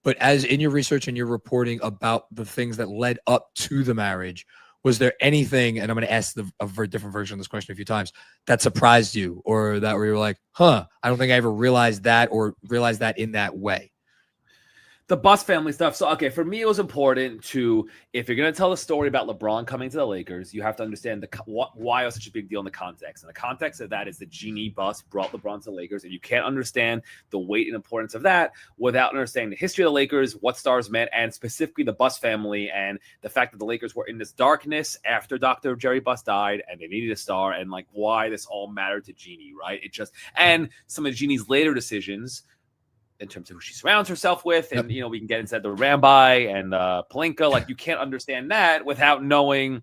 but as in your research and your reporting about the things that led up to the marriage, was there anything, and I'm going to ask a very different version of this question a few times, that surprised you, or that where you were like, I don't think I ever realized that, or realized that in that way? The Bus family stuff. So, okay, for me, it was important to, if you're going to tell a story about LeBron coming to the Lakers, you have to understand why it was such a big deal in the context. And the context of that is the Genie Bus brought LeBron to the Lakers, and you can't understand the weight and importance of that without understanding the history of the Lakers, what stars meant, and specifically the Bus family, and the fact that the Lakers were in this darkness after Dr. Jerry Buss died, and they needed a star, and like why this all mattered to Genie, right? And some of Genie's later decisions in terms of who she surrounds herself with. And, we can get into the Rambai and Pelinka. Like, you can't understand that without knowing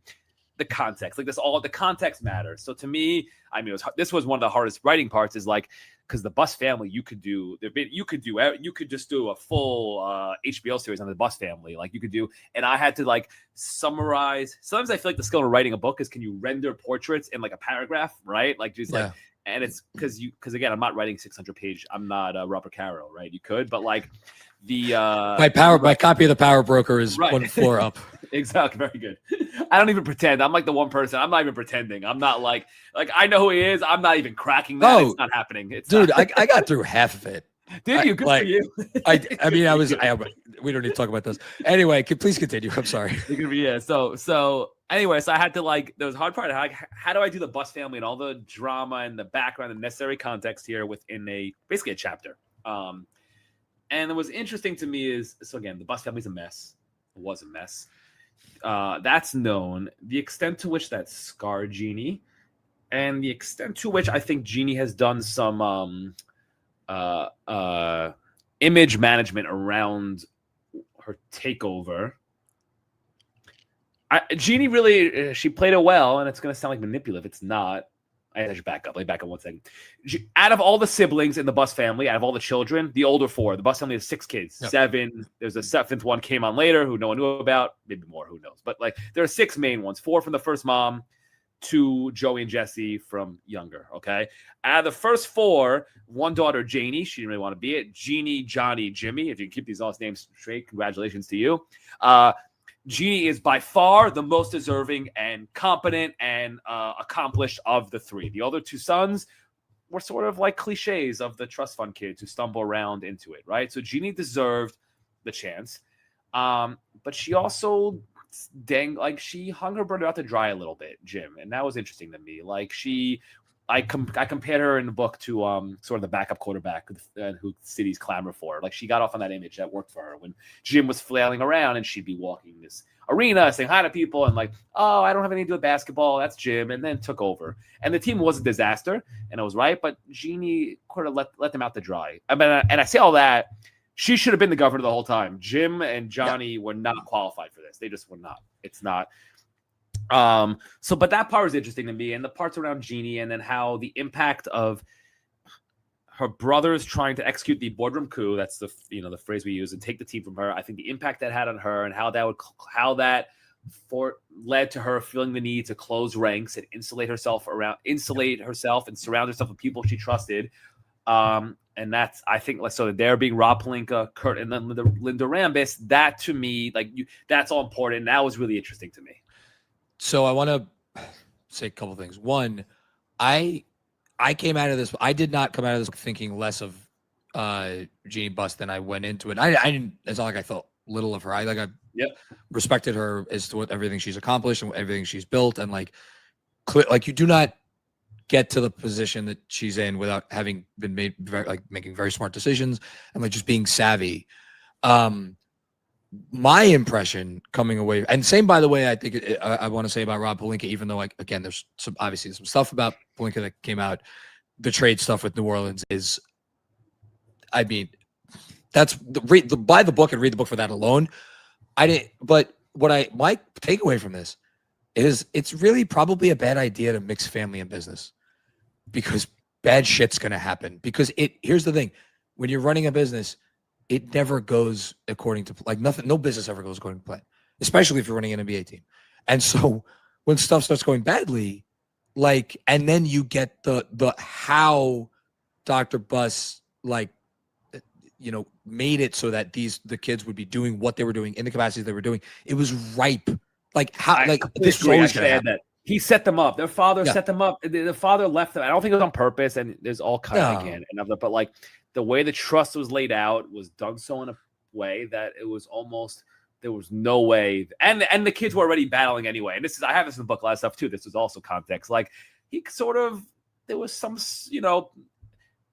the context. Like, the context matters. So to me, I mean, this was one of the hardest writing parts, is like, because the Bus family, you could just do a full HBO series on the Bus family. Like, you could do, and I had to like summarize. Sometimes I feel like the skill of writing a book is, can you render portraits in like a paragraph, right? Like, just like, and it's because again, I'm not writing 600-page. I'm not Robert Caro, right? You could, but like my copy of the Power Broker is one floor up. Exactly, very good. I don't even pretend. I'm like the one person. I'm not even pretending. I'm not like I know who he is. I'm not even cracking that. It's not happening. Dude, I got through half of it. Did you? Good for you. I mean, we don't need to talk about this. Anyway, please continue. I'm sorry. Yeah. So anyway, so I had to there was a hard part. How do I do the Bus family and all the drama and the background and necessary context here within basically a chapter? And what was interesting to me is, so again, the Bus family's a mess. It was a mess. That's known. The extent to which that scarred Jeannie, and the extent to which I think Jeannie has done some image management around her takeover. Jeannie really, she played it well, and it's going to sound like manipulative. It's not. I should back up. Let me back up 1 second. Out of all the siblings in the Bus family, out of all the children, the older 4, the Bus family has 6 kids. Yep. 7. There's a 7th one came on later who no one knew about. Maybe more, who knows? But there are 6 main ones. 4 from the first mom, 2 Joey and Jesse from younger. Okay. Out of the first 4, 1 daughter, Janie, she didn't really want to be it. Jeannie, Johnny, Jimmy. If you keep these last names straight, congratulations to you. Jeannie is by far the most deserving and competent and accomplished of the 3. The other 2 sons were sort of like cliches of the trust fund kids who stumble around into it, right? So Jeannie deserved the chance. But she also she hung her brother out to dry a little bit, Jim. And that was interesting to me. I compared her in the book to sort of the backup quarterback who cities clamor for. She got off on that image that worked for her when Jim was flailing around and she'd be walking this arena saying hi to people and oh, I don't have anything to do with basketball. That's Jim. And then took over. And the team was a disaster and it was right. But Jeannie could have let them out to dry. I mean, and I say all that. She should have been the governor the whole time. Jim and Johnny were not qualified for this. They just were not. It's not. But that part was interesting to me, and the parts around Jeannie, and then how the impact of her brothers trying to execute the boardroom coup, that's the phrase we use, and take the team from her. I think the impact that had on her and how that led to her feeling the need to close ranks and insulate herself and surround herself with people she trusted. And that's, I think, so there being Rob Pelinka, Kurt, and then Linda Rambis, that to me, that's all important. And that was really interesting to me. So I want to say a couple things. One, I came out of this. I did not come out of this thinking less of Jeannie Buss than I went into it. I didn't. It's not like I felt little of her. I respected her as to what everything she's accomplished and everything she's built, and you do not get to the position that she's in without having been making very smart decisions and just being savvy. My impression coming away, and same, by the way, I think I want to say about Rob Pelinka, even though again, there's obviously some stuff about Pelinka that came out, the trade stuff with New Orleans is, I mean, that's buy the book and read the book for that alone. But my takeaway from this is it's really probably a bad idea to mix family and business because bad shit's going to happen. Because here's the thing, when you're running a business, it never goes according to nothing. No business ever goes according to plan, especially if you're running an NBA team. And so when stuff starts going badly, and then you get the how Dr. Buss made it so that the kids would be doing what they were doing in the capacity they were doing. It was ripe. This was always going to happen. That. He set them up. Their father set them up. The father left them. I don't think it was on purpose. And there's all kinds but the way the trust was laid out was done so in a way that it was almost, there was no way. And the kids were already battling anyway. And I have this in the book, a lot of stuff too. This was also context. There was some,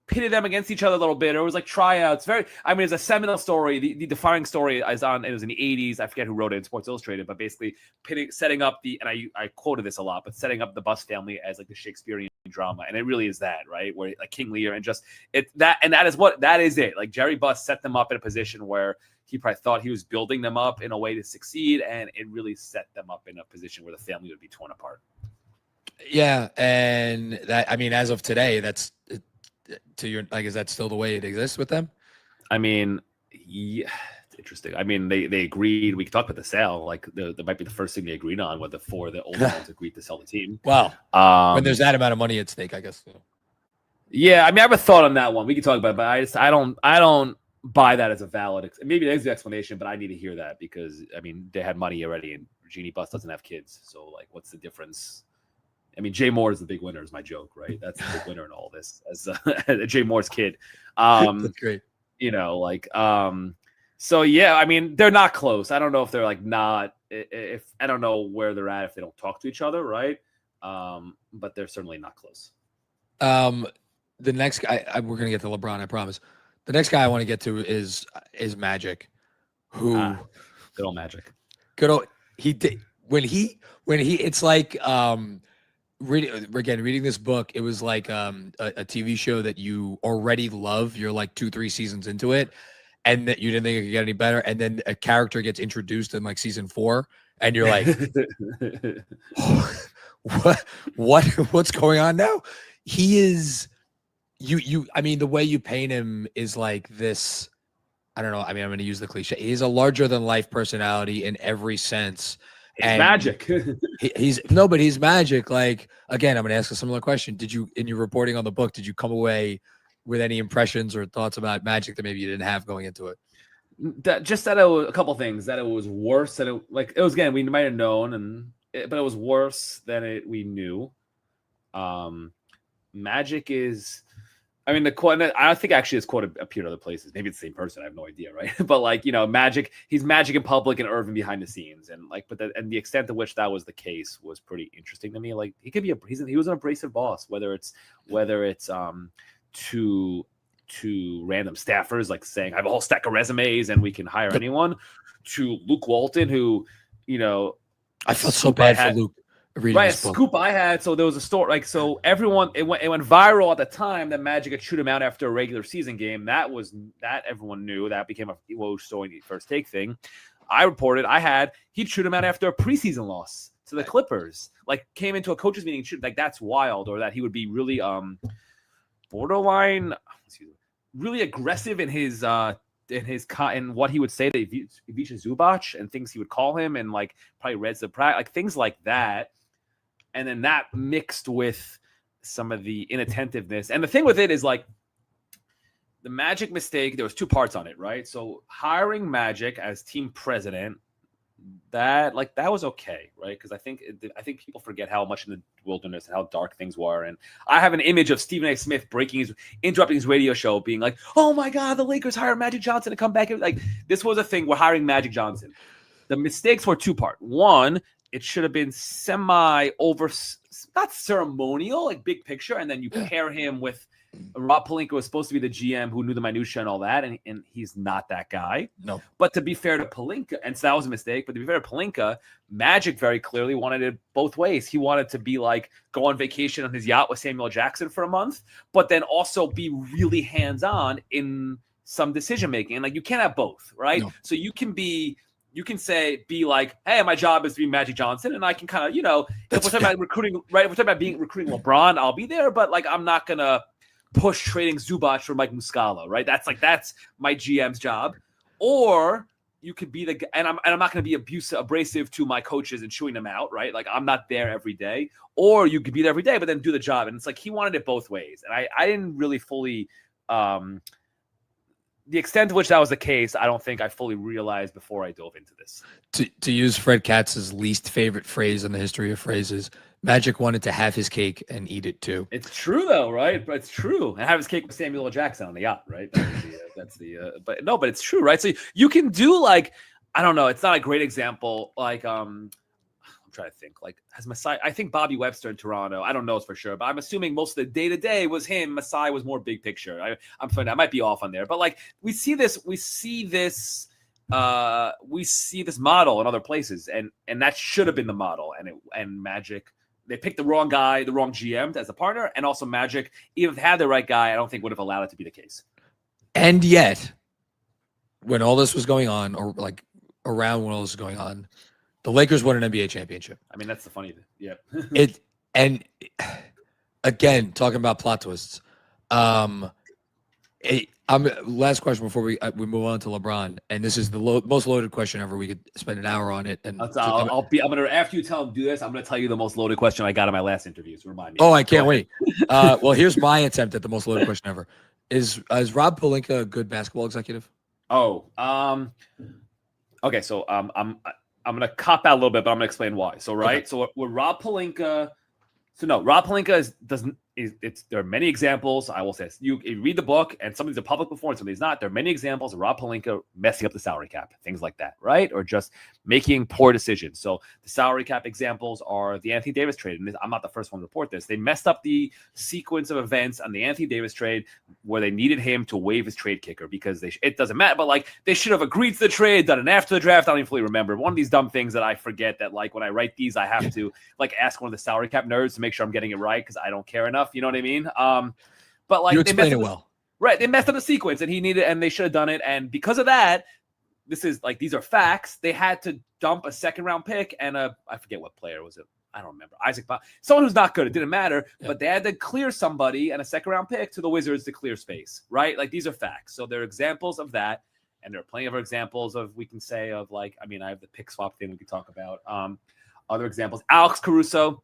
pitted them against each other a little bit. Or it was tryouts. It's a seminal story. The defining story it was in the 80s. I forget who wrote it in Sports Illustrated, but basically setting up and I quoted this a lot, but setting up the Buss family as the Shakespearean drama. And it really is that, right? Where King Lear and that is it. Jerry Buss set them up in a position where he probably thought he was building them up in a way to succeed. And it really set them up in a position where the family would be torn apart. Yeah. And that, as of today, that's, is that still the way it exists with them? Yeah, it's interesting. They agreed. We could talk about the sale. That might be the first thing they agreed on, where the older ones agreed to sell the team. Wow. When there's that amount of money at stake, I guess. Yeah, I have a thought on that one. We can talk about it, but I don't buy that as a valid. Maybe there's the explanation, but I need to hear that because they had money already, and Jeannie Buss doesn't have kids. So what's the difference? Jay Moore is the big winner, is my joke, right? That's the big winner in all this, as Jay Moore's kid. That's great. So yeah, I mean, they're not close. I don't know if they're like not. If I don't know where they're at if they don't talk to each other, right? But they're certainly not close. The next guy we're gonna get to LeBron, I promise. The next guy I want to get to is Magic, who good old Magic. Good old he did when he it's like reading this book. It was like a TV show that you already love. You're like 2-3 seasons into it, and that you didn't think it could get any better. And then a character gets introduced in like season 4, and you're like, what's going on now? He is I mean, the way you paint him is like this. I don't know. I mean, I'm going to use the cliche. He's a larger than life personality in every sense. And Magic. but he's Magic. Like, again, I'm going to ask a similar question. Did you, in your reporting on the book, did you come away with any impressions or thoughts about Magic that maybe you didn't have going into it? That it was a couple things, that it was worse than it was, again, we might have known, but it was worse than we knew. Magic is, I mean, the quote, I think actually this quote appeared other places. Maybe it's the same person. I have no idea, right? But like, Magic, he's Magic in public and Irvin behind the scenes, and like, and the extent to which that was the case was pretty interesting to me. Like, he could be he was an abrasive boss, whether it's to random staffers, like saying I have a whole stack of resumes and we can hire anyone, to Luke Walton, who, I felt so bad for Luke. Right, a scoop I had. So there was a story, like, so everyone, it went viral at the time that Magic had shoot him out after a regular season game. That everyone knew. That became a Woj story first take thing. I reported he'd shoot him out after a preseason loss to the Clippers. Like, came into a coaches meeting, like, that's wild. Or that he would be really borderline, really aggressive in his in what he would say to Ivica Zubac and things he would call him, and like probably Reds the Pratt, like things like that. And then that mixed with some of the inattentiveness. And the thing with it is, like, the Magic mistake, there was 2 parts on it, right? So hiring Magic as team president, that was okay, right? Because I think people forget how much in the wilderness and how dark things were. And I have an image of Stephen A. Smith interrupting his radio show, being like, "Oh my God, the Lakers hired Magic Johnson to come back." Like, this was a thing. We're hiring Magic Johnson. The mistakes were 2-part. One, it should have been not ceremonial, like big picture, and then you pair him with Rob Pelinka, was supposed to be the GM who knew the minutia and all that, and he's not that guy. No. But to be fair to Pelinka, and so that was a mistake, but to be fair to Pelinka, Magic very clearly wanted it both ways. He wanted to be like, go on vacation on his yacht with Samuel Jackson for a month, but then also be really hands-on in some decision-making. And like, you can't have both, right? No. So you can be like, hey, my job is to be Magic Johnson, and I can kind of, if we're talking about recruiting, right? If we're talking about recruiting LeBron, I'll be there, but like, I'm not gonna push trading Zubac for Mike Muscala, right? That's my GM's job. Or you could be and I'm not going to be abrasive to my coaches and chewing them out, right? Like, I'm not there every day. Or you could be there every day, but then do the job. And it's like, he wanted it both ways, and I didn't really fully. The extent to which that was the case, I don't think I fully realized before I dove into this. To use Fred Katz's least favorite phrase in the history of phrases, Magic wanted to have his cake and eat it too. It's true, though, right? But it's true. And have his cake with Samuel L. Jackson on the yacht, right? But it's true, right? So you can do, like, I don't know. It's not a great example. Like, I'm trying to think. Like, has Masai? I think Bobby Webster in Toronto. I don't know for sure, but I'm assuming most of the day to day was him. Masai was more big picture. I'm sorry, I might be off on there, but like, we see this model in other places, and that should have been the model. And Magic, they picked the wrong guy, the wrong GM as a partner, and also Magic, even if they had the right guy, I don't think would have allowed it to be the case. And yet, when all this was going on, or like around when all this was going on, the Lakers won an NBA championship. I mean, that's the funny thing. Yeah. And again, talking about plot twists. Last question before we move on to LeBron, and this is the most loaded question ever. We could spend an hour on it. And I'm gonna, after you tell him to do this, I'm gonna tell you the most loaded question I got in my last interview. So remind me. Oh, I can't wait. Well, here's my attempt at the most loaded question ever. Is Rob Pelinka a good basketball executive? Okay. So I'm going to cop out a little bit, but I'm going to explain why. So, right. So with Rob Pelinka, Rob Pelinka there are many examples. I will say this. You read the book, and some of these are public before, and some of these not. There are many examples of Rob Pelinka messing up the salary cap, things like that, right? Or just making poor decisions. So the salary cap examples are the Anthony Davis trade, and I'm not the first one to report this. They messed up the sequence of events on the Anthony Davis trade where they needed him to waive his trade kicker because it doesn't matter, but like they should have agreed to the trade, done it after the draft. I don't even fully remember. One of these dumb things that I forget that like when I write these, I have to like ask one of the salary cap nerds to make sure I'm getting it right because I don't care enough. You know what I mean? But like you explain it well. Right. They messed up the sequence and they should have done it. And because of that, these are facts. They had to dump a second round pick and I forget what player was it. I don't remember. Someone who's not good. It didn't matter, but they had to clear somebody and a second round pick to the Wizards to clear space, right? Like these are facts. So there are examples of that. And there are plenty of examples of, we can say of like, I mean, I have the pick swap thing we could talk about. Other examples, Alex Caruso,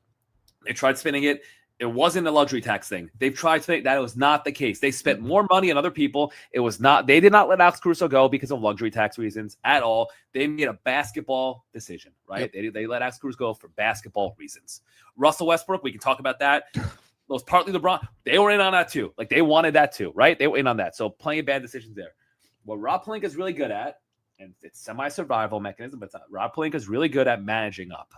they tried spinning it. It wasn't a luxury tax thing. They've tried to make that. It was not the case. They spent more money on other people. It was not. They did not let Alex Caruso go because of luxury tax reasons at all. They made a basketball decision, right? Yep. They let Alex Caruso go for basketball reasons. Russell Westbrook, we can talk about that. It was partly LeBron. They were in on that too. Like they wanted that too, right? They were in on that. So plenty of bad decisions there. What Rob Pelinka is really good at, and it's semi-survival mechanism, but Rob Pelinka is really good at managing up.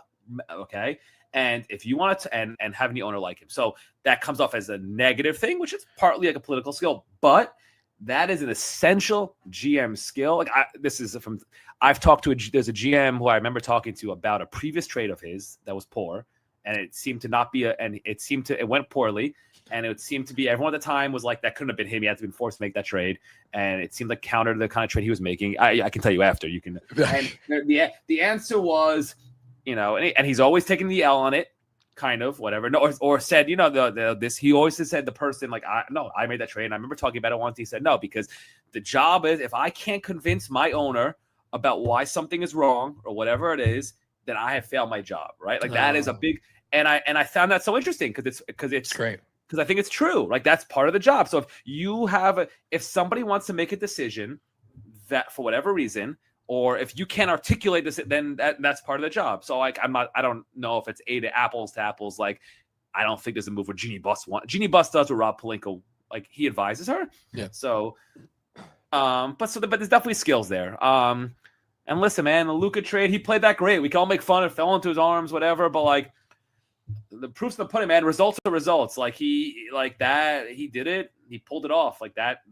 Okay. And if you want to and have any owner like him. So that comes off as a negative thing, which is partly like a political skill, but that is an essential GM skill. Like I've talked to there's a GM who I remember talking to about a previous trade of his that was poor. And it seemed to not be it went poorly. And it seemed to be everyone at the time was like, that couldn't have been him. He had to be forced to make that trade. And it seemed like counter to the kind of trade he was making. I can tell you after you can. And the answer was, and he's always taking the L on it, kind of, whatever. No, or said, he always said the person like, I made that trade. And I remember talking about it once. He said, no, because the job is, if I can't convince my owner about why something is wrong or whatever it is, then I have failed my job. Right. Like that is a big, and I found that so interesting because it's great. Because I think it's true. Like that's part of the job. So if somebody wants to make a decision that for whatever reason, or if you can't articulate this, then that's part of the job. So like I don't know if it's apples to apples. Like I don't think there's a move where Jeannie Buss does what Rob Pelinka, like he advises her. Yeah. So, but there's definitely skills there. And listen, man, the Luka trade, he played that great. We can all make fun. It fell into his arms, whatever. But like the proof's in the pudding, man. Results are results. Like he did it. He pulled it off. Like that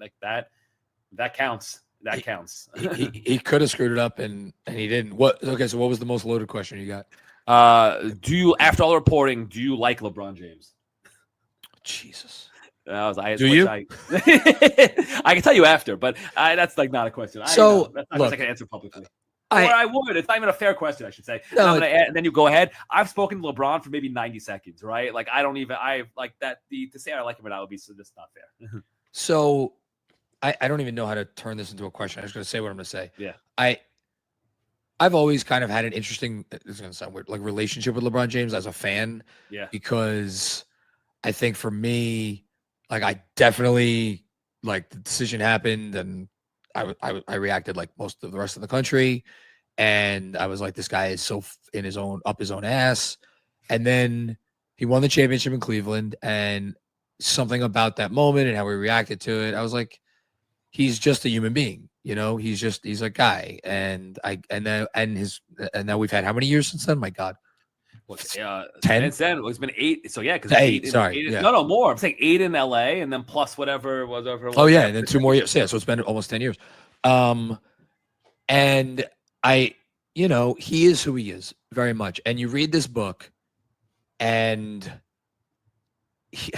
counts. That counts. he could have screwed it up and he didn't. Okay, so what was the most loaded question you got? After all the reporting, do you like LeBron James? Jesus. Do you? I can tell you after, but that's like not a question. That's not I can answer publicly. I would. It's not even a fair question, I should say. No, and then you go ahead. I've spoken to LeBron for maybe 90 seconds, right? Like I like that. To say I like him or not would be just not fair. So I don't even know how to turn this into a question. I'm just going to say what I'm going to say. Yeah. I've always kind of had an interesting, it's going to sound weird, like relationship with LeBron James as a fan. Yeah. Because I think for me, like I definitely like the decision happened and I reacted like most of the rest of the country. And I was like, this guy is so up his own ass. And then he won the championship in Cleveland and something about that moment and how we reacted to it. I was like, he's just a human being, he's a guy. And now we've had how many years since then? My God. 10? It's been 8. So yeah, because 8. Sorry. Yeah. No, more. I'm saying 8 in LA and then plus whatever was over. Oh yeah. And then 2 more years. Yeah. So it's been almost 10 years. And he is who he is very much. And you read this book and he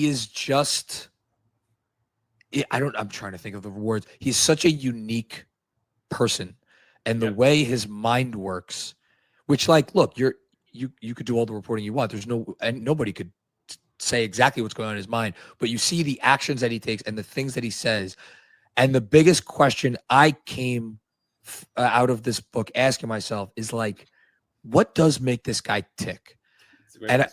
is just, I'm trying to think of the words. He's such a unique person and the way his mind works, which look, you could do all the reporting you want. And nobody could say exactly what's going on in his mind, but you see the actions that he takes and the things that he says. And the biggest question I came out of this book asking myself is like, what does make this guy tick? And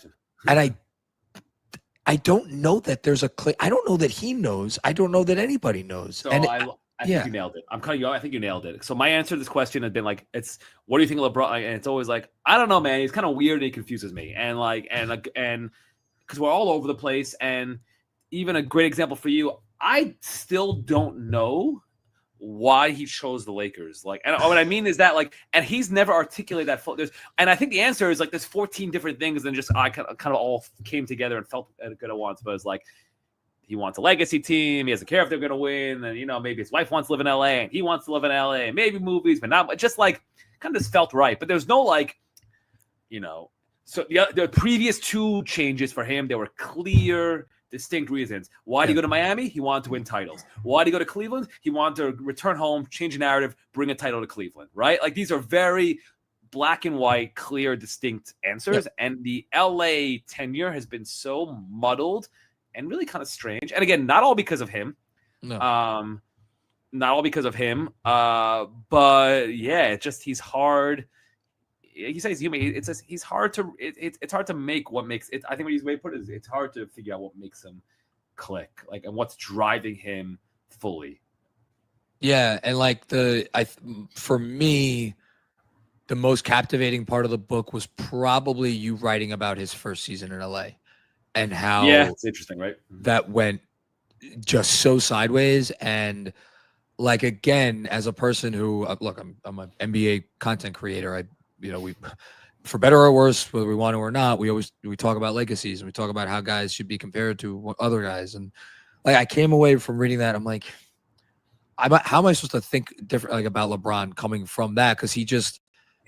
I don't know that there's I don't know that he knows. I don't know that anybody knows. So I think you nailed it. I'm cutting you off. I think you nailed it. So my answer to this question has been like, what do you think of LeBron? And it's always like, I don't know, man. He's kind of weird and he confuses me. And because we're all over the place. And even a great example for you, I still don't know why he chose the Lakers. Like, and what I mean is that, like, and he's never articulated that. And I think the answer is like there's 14 different things, and just I kind of all came together and felt good at once. But it's like he wants a legacy team. He doesn't care if they're going to win, and maybe his wife wants to live in LA, and he wants to live in LA, and maybe movies, but not just like kind of just felt right. But there's no like, So the previous 2 changes for him, there were clear, distinct reasons. Why did he go to Miami? He wanted to win titles. Why did he go to Cleveland? He wanted to return home, change the narrative, bring a title to Cleveland, right? Like these are very black and white, clear, distinct answers. Yep. And the LA tenure has been so muddled and really kind of strange. And again, not all because of him. No. Not all because of him. But yeah, it's just he's hard. He says human. It's just he's hard to. It's hard to make what makes it. I think what he's way to put it is it's hard to figure out what makes him click, like, and what's driving him fully. Yeah, and like for me, the most captivating part of the book was probably you writing about his first season in LA, and how it's interesting, right? That went just so sideways. And like, again, as a person who look, I'm an NBA content creator. We, for better or worse, whether we want to or not, we talk about legacies, and we talk about how guys should be compared to other guys. And like, I came away from reading that, I'm like, how am I supposed to think different, like, about LeBron coming from that? Because he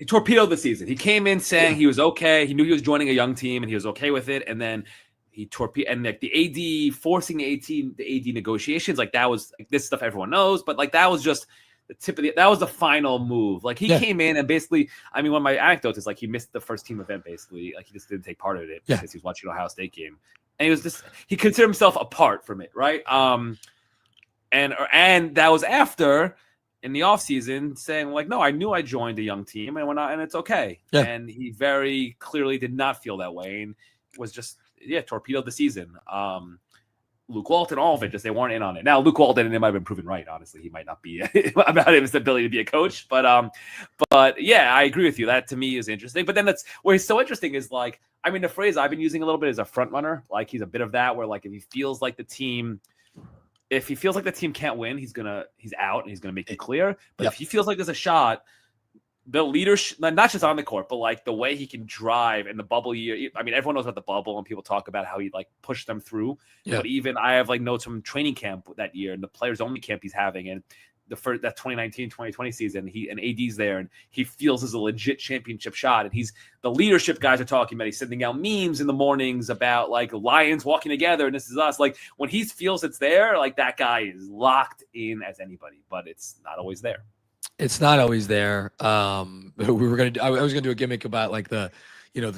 torpedoed the season. He came in saying he was okay. He knew he was joining a young team, and he was okay with it. And then he torpedoed, and like the AD forcing the AD negotiations, like that was like this stuff everyone knows, but like that was just the tip of that was the final move. Like he came in and basically, I mean, one of my anecdotes is like he missed the first team event basically. Like he just didn't take part in it because he was watching an Ohio State game. And he considered himself apart from it, right? And that was after in the offseason saying like, no, I knew I joined a young team and went out and it's okay. Yeah. And he very clearly did not feel that way and was just torpedoed the season. Luke Walton, all of it, just they weren't in on it. Now, Luke Walton, and it might have been proven right. Honestly, he might not be about his ability to be a coach, but yeah, I agree with you. That to me is interesting. But then that's where he's so interesting is like, I mean, the phrase I've been using a little bit is a front runner. Like he's a bit of that, where like if he feels like the team can't win, he's out and he's gonna make it clear. But if he feels like there's a shot, the leadership, not just on the court, but like the way he can drive in the bubble year. I mean, everyone knows about the bubble and people talk about how he like pushed them through. Yeah. But even I have like notes from training camp that year and the players only camp he's having and that 2019-2020 season, and AD's there and he feels is a legit championship shot. And the leadership guys are talking about, he's sending out memes in the mornings about like Lions walking together and this is us. Like when he feels it's there, like that guy is locked in as anybody, but it's not always there. It's not always there. I was gonna do a gimmick about like the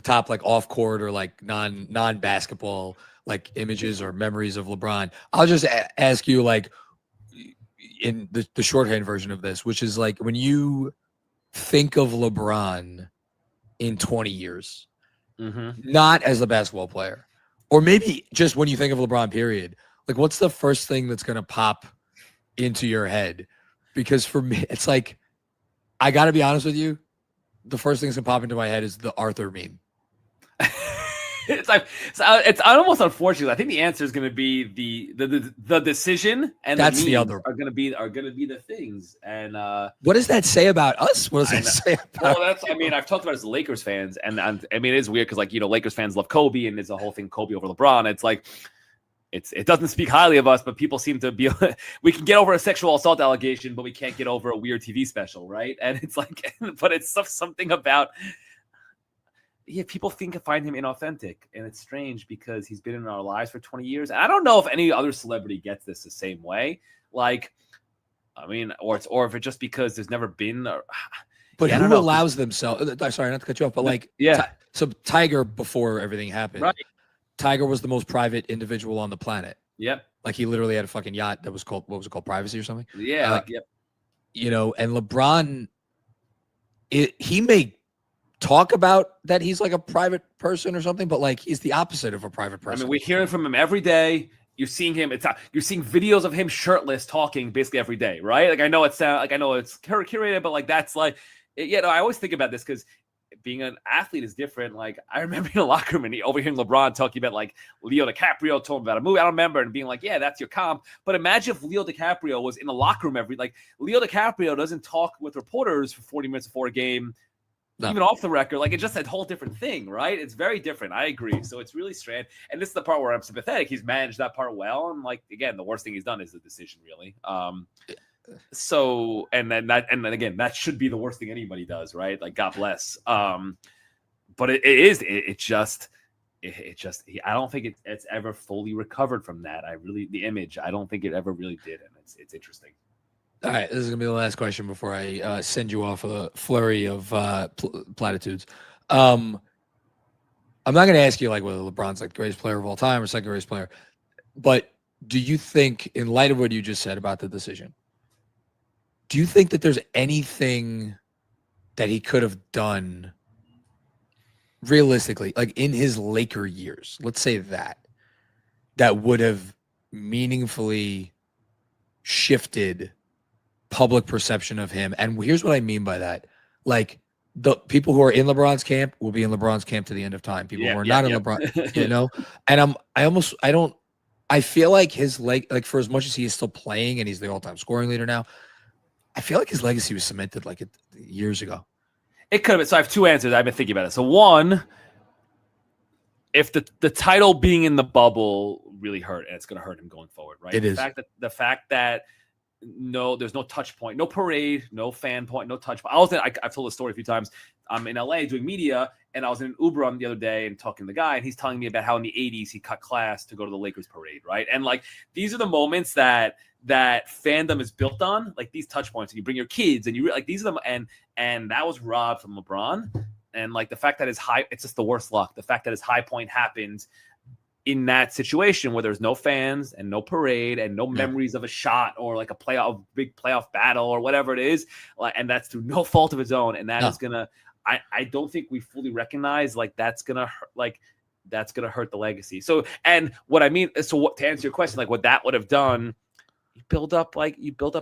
top like off court or like non basketball like images or memories of LeBron. I'll just ask you like in the shorthand version of this, which is like when you think of LeBron in 20 years, not as a basketball player, or maybe just when you think of LeBron, period. Like, what's the first thing that's gonna pop into your head? Because for me, it's like, I got to be honest with you, the first thing that's going to pop into my head is the Arthur meme. It's almost unfortunate. I think the answer is going to be the decision, and that's the other are going to be the things. And what does that say about us? What does that say about? Well, I've talked about it as Lakers fans, and I mean, it is weird because like Lakers fans love Kobe, and there's a whole thing Kobe over LeBron. It's like. It doesn't speak highly of us, but people seem to be. We can get over a sexual assault allegation, but we can't get over a weird TV special, right? And it's like, but it's something about. Yeah, people find him inauthentic, and it's strange because he's been in our lives for 20 years. And I don't know if any other celebrity gets this the same way. Like, I mean, or if it's just because there's never been. But who allows themselves? Sorry, not to cut you off, but like, so Tiger before everything happened, right? Tiger was the most private individual on the planet. Yep. Like he literally had a fucking yacht that was called, what was it called? Privacy or something? Yeah. And LeBron, he may talk about that he's like a private person or something, but like he's the opposite of a private person. I mean, we're hearing from him every day. You're seeing him. You're seeing videos of him shirtless talking basically every day, right? Like I know it's curated, but like that's like, I always think about this because being an athlete is different. Like I remember in the locker room and overhearing LeBron talking about like Leo DiCaprio told him about a movie. I don't remember, and being like, yeah, that's your comp. But imagine if Leo DiCaprio was in the locker room Leo DiCaprio doesn't talk with reporters for 40 minutes before a game. No. Even off the record, like it's just a whole different thing, right? It's very different. I agree. So it's really strange. And this is the part where I'm sympathetic. He's managed that part well. And like, again, the worst thing he's done is the decision, really. So, and then again, that should be the worst thing anybody does, right? Like, God bless. But it just, I don't think it's ever fully recovered from that. The image, I don't think it ever really did. And it's interesting. All right, this is gonna be the last question before I send you off a flurry of platitudes. I'm not gonna ask you like whether LeBron's like the greatest player of all time or second greatest player, but do you think, in light of what you just said about the decision, do you think that there's anything that he could have done realistically, like in his Laker years, let's say that would have meaningfully shifted public perception of him? And here's what I mean by that. Like, the people who are in LeBron's camp will be in LeBron's camp to the end of time. People who are not in LeBron, you know? And I feel like his like for as much as he is still playing and he's the all-time scoring leader now, I feel like his legacy was cemented like years ago. It could have been. So I have two answers. I've been thinking about it. So one, if the title being in the bubble really hurt, and it's going to hurt him going forward, right? The fact that there's no touch point, no parade, no fan point, no touch point. I've told the story a few times. I'm in LA doing media, and I was in an Uber the other day and talking to the guy, and he's telling me about how in the 80s he cut class to go to the Lakers parade, right? And like, these are the moments that fandom is built on, like these touch points. And you bring your kids, and you like these are them, and that was robbed from LeBron. And like the fact that it's just the worst luck. The fact that his high point happened in that situation where there's no fans and no parade and no memories of a shot or like a big playoff battle or whatever it is, and that's through no fault of his own. And that is gonna, I don't think we fully recognize that's gonna hurt the legacy. So, and what I mean, to answer your question, like what that would have done, you build up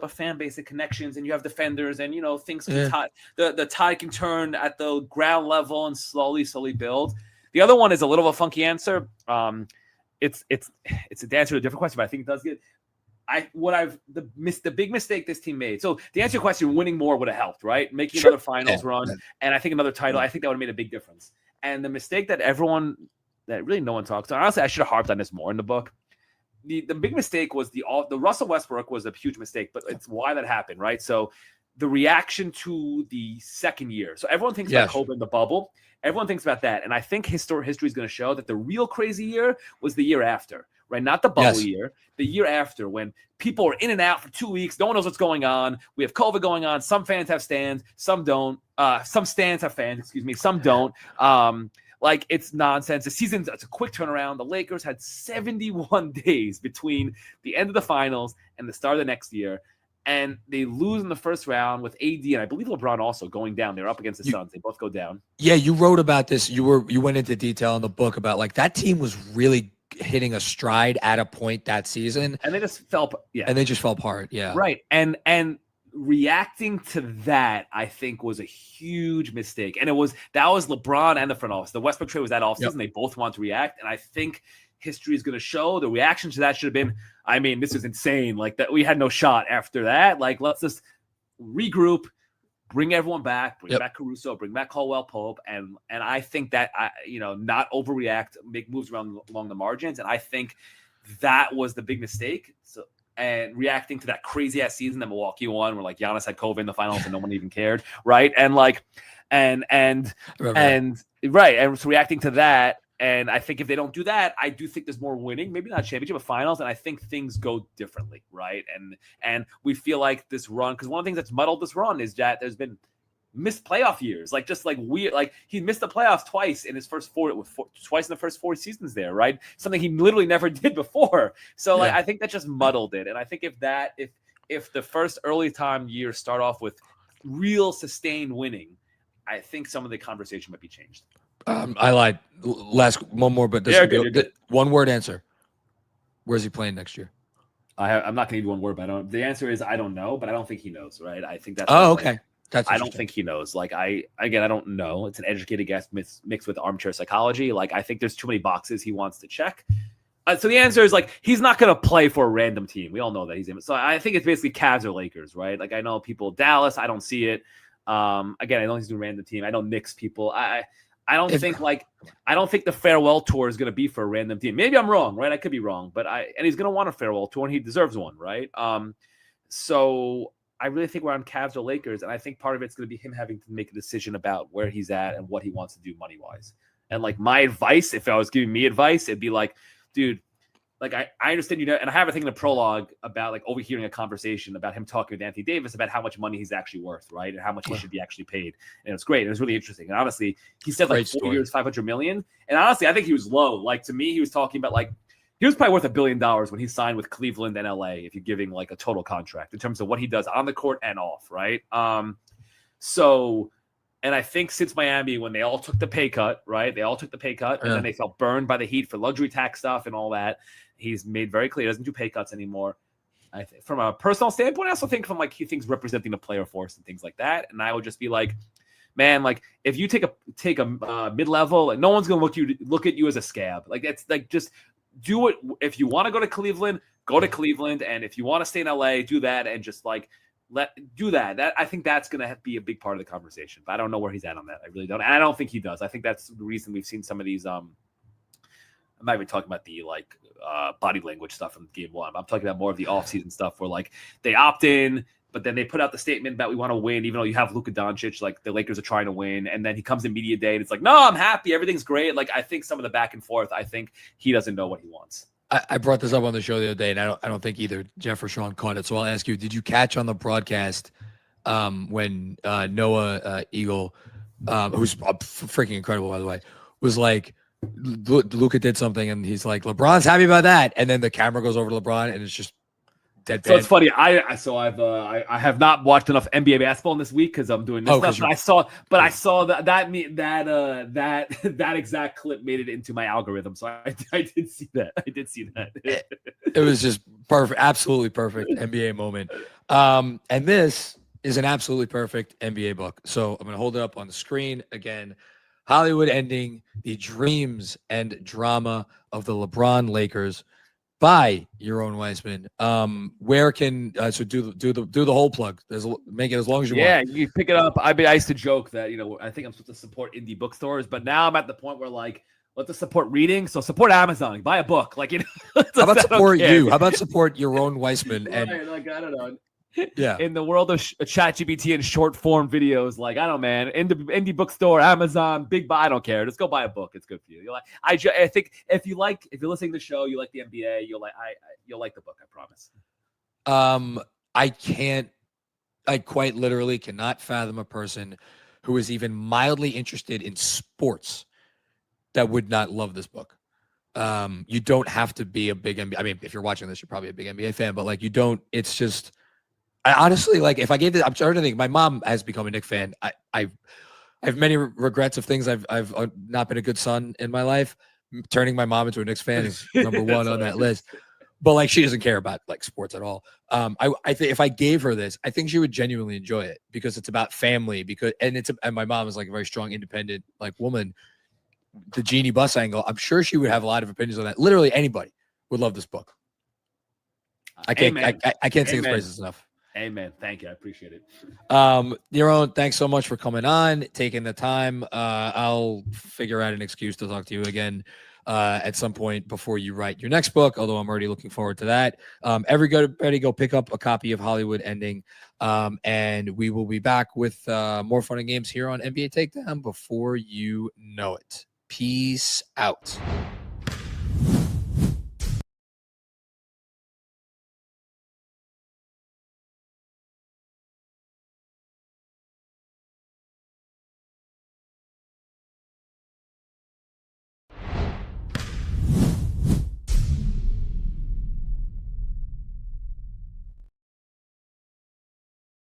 a fan base and connections, and you have defenders, and things can the tide can turn at the ground level and slowly build. The other one is a little of a funky answer. It's an answer to a different question, but I think it does get. The big mistake this team made. So to answer your question, winning more would have helped, right? Making another finals run, and I think another title. I think that would have made a big difference. And the mistake that really no one talks about. Honestly, I should have harped on this more in the book. The big mistake was the Russell Westbrook was a huge mistake, but it's why that happened, right? So the reaction to the second year. So everyone thinks about Kobe in the bubble. Everyone thinks about that. And I think history is going to show that the real crazy year was the year after, right? Not the bubble year, the year after, when people are in and out for 2 weeks. No one knows what's going on. We have COVID going on. Some fans have stands, some don't. Some stands have fans, some don't. Like, it's nonsense. The season's it's a quick turnaround. The Lakers had 71 days between the end of the finals and the start of the next year. And they lose in the first round with AD, and I believe LeBron also going down. They're up against the Suns. They both go down. Yeah, you wrote about this. You went into detail in the book about like that team was really hitting a stride at a point that season, and they just fell. Yeah, and they just fell apart. Yeah, right. And reacting to that, I think, was a huge mistake. And that was LeBron and the front office. The Westbrook trade was that offseason. They both want to react, and I think history is going to show the reaction to that should have been, I mean, this is insane. Like, that we had no shot after that. Like, let's just regroup, bring everyone back, bring back Caruso, bring back Caldwell Pope. And I think that, not overreact, make moves along the margins. And I think that was the big mistake. So, and reacting to that crazy ass season that Milwaukee won, where like Giannis had COVID in the finals and no one even cared. Right. And like, and so reacting to that. And I think if they don't do that, I do think there's more winning, maybe not championship, but finals. And I think things go differently, right? And we feel like this run, because one of the things that's muddled this run is that there's been missed playoff years, like just like weird, like he missed the playoffs twice in his twice in the first 4 seasons there, right? Something he literally never did before. So like I think that just muddled it. And I think if the first early time years start off with real sustained winning, I think some of the conversation might be changed. I lied. Last one more, but this one word answer. Where's he playing next year? I'm not going to give you one word, but the answer is I don't know, but I don't think he knows, right? I think that's. Oh, okay. That's I don't think he knows. Like I don't know. It's an educated guess mixed with armchair psychology. Like I think there's too many boxes he wants to check. So the answer is like he's not going to play for a random team. We all know that he's in. So I think it's basically Cavs or Lakers, right? Like I know people Dallas. I don't see it. Again, I know he's doing random team. I know Knicks people. I don't think the farewell tour is going to be for a random team. Maybe I'm wrong, right? I could be wrong, but he's going to want a farewell tour and he deserves one, right? So I really think we're on Cavs or Lakers, and I think part of it's going to be him having to make a decision about where he's at and what he wants to do money wise. And like my advice, if I was giving me advice, it'd be like, dude, like I understand and I have a thing in the prologue about like overhearing a conversation about him talking with Anthony Davis about how much money he's actually worth, right? And how much he should be actually paid. And it was great. It was really interesting. And honestly, he said like 4 years, $500 million. And honestly, I think he was low. Like to me, he was talking about like he was probably worth $1 billion when he signed with Cleveland and LA, if you're giving like a total contract in terms of what he does on the court and off, right? And I think since Miami, when they all took the pay cut, right? They all took the pay cut, and then they felt burned by the Heat for luxury tax stuff and all that. He's made very clear he doesn't do pay cuts anymore. I think from a personal standpoint, I also think from like he thinks representing the player force and things like that. And I would just be like, man, like if you take a mid-level, and no one's gonna look at you as a scab. Like it's like just do it. If you want to go to Cleveland, go to Cleveland, and if you want to stay in LA, do that, and just like do that. That I think that's gonna be a big part of the conversation. But I don't know where he's at on that. I really don't. And I don't think he does. I think that's the reason we've seen some of these. I'm not even talking about the like body language stuff from game one. I'm talking about more of the offseason stuff where like they opt in, but then they put out the statement that we want to win, even though you have Luka Doncic, like the Lakers are trying to win. And then he comes in media day and it's like, no, I'm happy. Everything's great. Like I think some of the back and forth, I think he doesn't know what he wants. I brought this up on the show the other day, and I don't think either Jeff or Sean caught it. So I'll ask you: did you catch on the broadcast when Noah Eagle, who's freaking incredible by the way, was like, Luka did something, and he's like, LeBron's happy about that, and then the camera goes over to LeBron, and it's just deadpan. So it's funny. I have not watched enough NBA basketball in this week because I'm doing this stuff. But I saw that exact clip made it into my algorithm. So I did see that. It was just perfect, absolutely perfect NBA moment. And this is an absolutely perfect NBA book. So I'm gonna hold it up on the screen again. Hollywood Ending: The Dreams and Drama of the LeBron Lakers by Yaron Weitzman. Where can so do the whole plug? Make it as long as you want. Yeah, you pick it up. I used to joke that I think I'm supposed to support indie bookstores, but now I'm at the point where like let's support reading. So support Amazon. Buy a book. Like how about support you? How about support Yaron Weitzman? And right, like I don't know. Yeah, in the world of ChatGPT and short form videos, like I don't know, man, indie bookstore, Amazon, big buy, I don't care. Just go buy a book. It's good for you. I think if you're listening to the show, you like the NBA, you'll like the book. I promise. I quite literally cannot fathom a person who is even mildly interested in sports that would not love this book. You don't have to be a big NBA. I mean, if you're watching this, you're probably a big NBA fan, but like you don't. It's just. I honestly, like, if I gave this, I'm starting to think my mom has become a Knicks fan. I have many regrets of things. I've not been a good son in my life. Turning my mom into a Knicks fan is number one on that list. But like, she doesn't care about like sports at all. I think if I gave her this, I think she would genuinely enjoy it because it's about family. And my mom is like a very strong, independent like woman. The Genie Bus angle, I'm sure she would have a lot of opinions on that. Literally anybody would love this book. I can't say its praises enough. Amen. Thank you. I appreciate it. Yaron, thanks so much for coming on, taking the time. I'll figure out an excuse to talk to you again at some point before you write your next book, although I'm already looking forward to that. Everybody go pick up a copy of Hollywood Ending, and we will be back with more fun and games here on NBA Takedown before you know it. Peace out.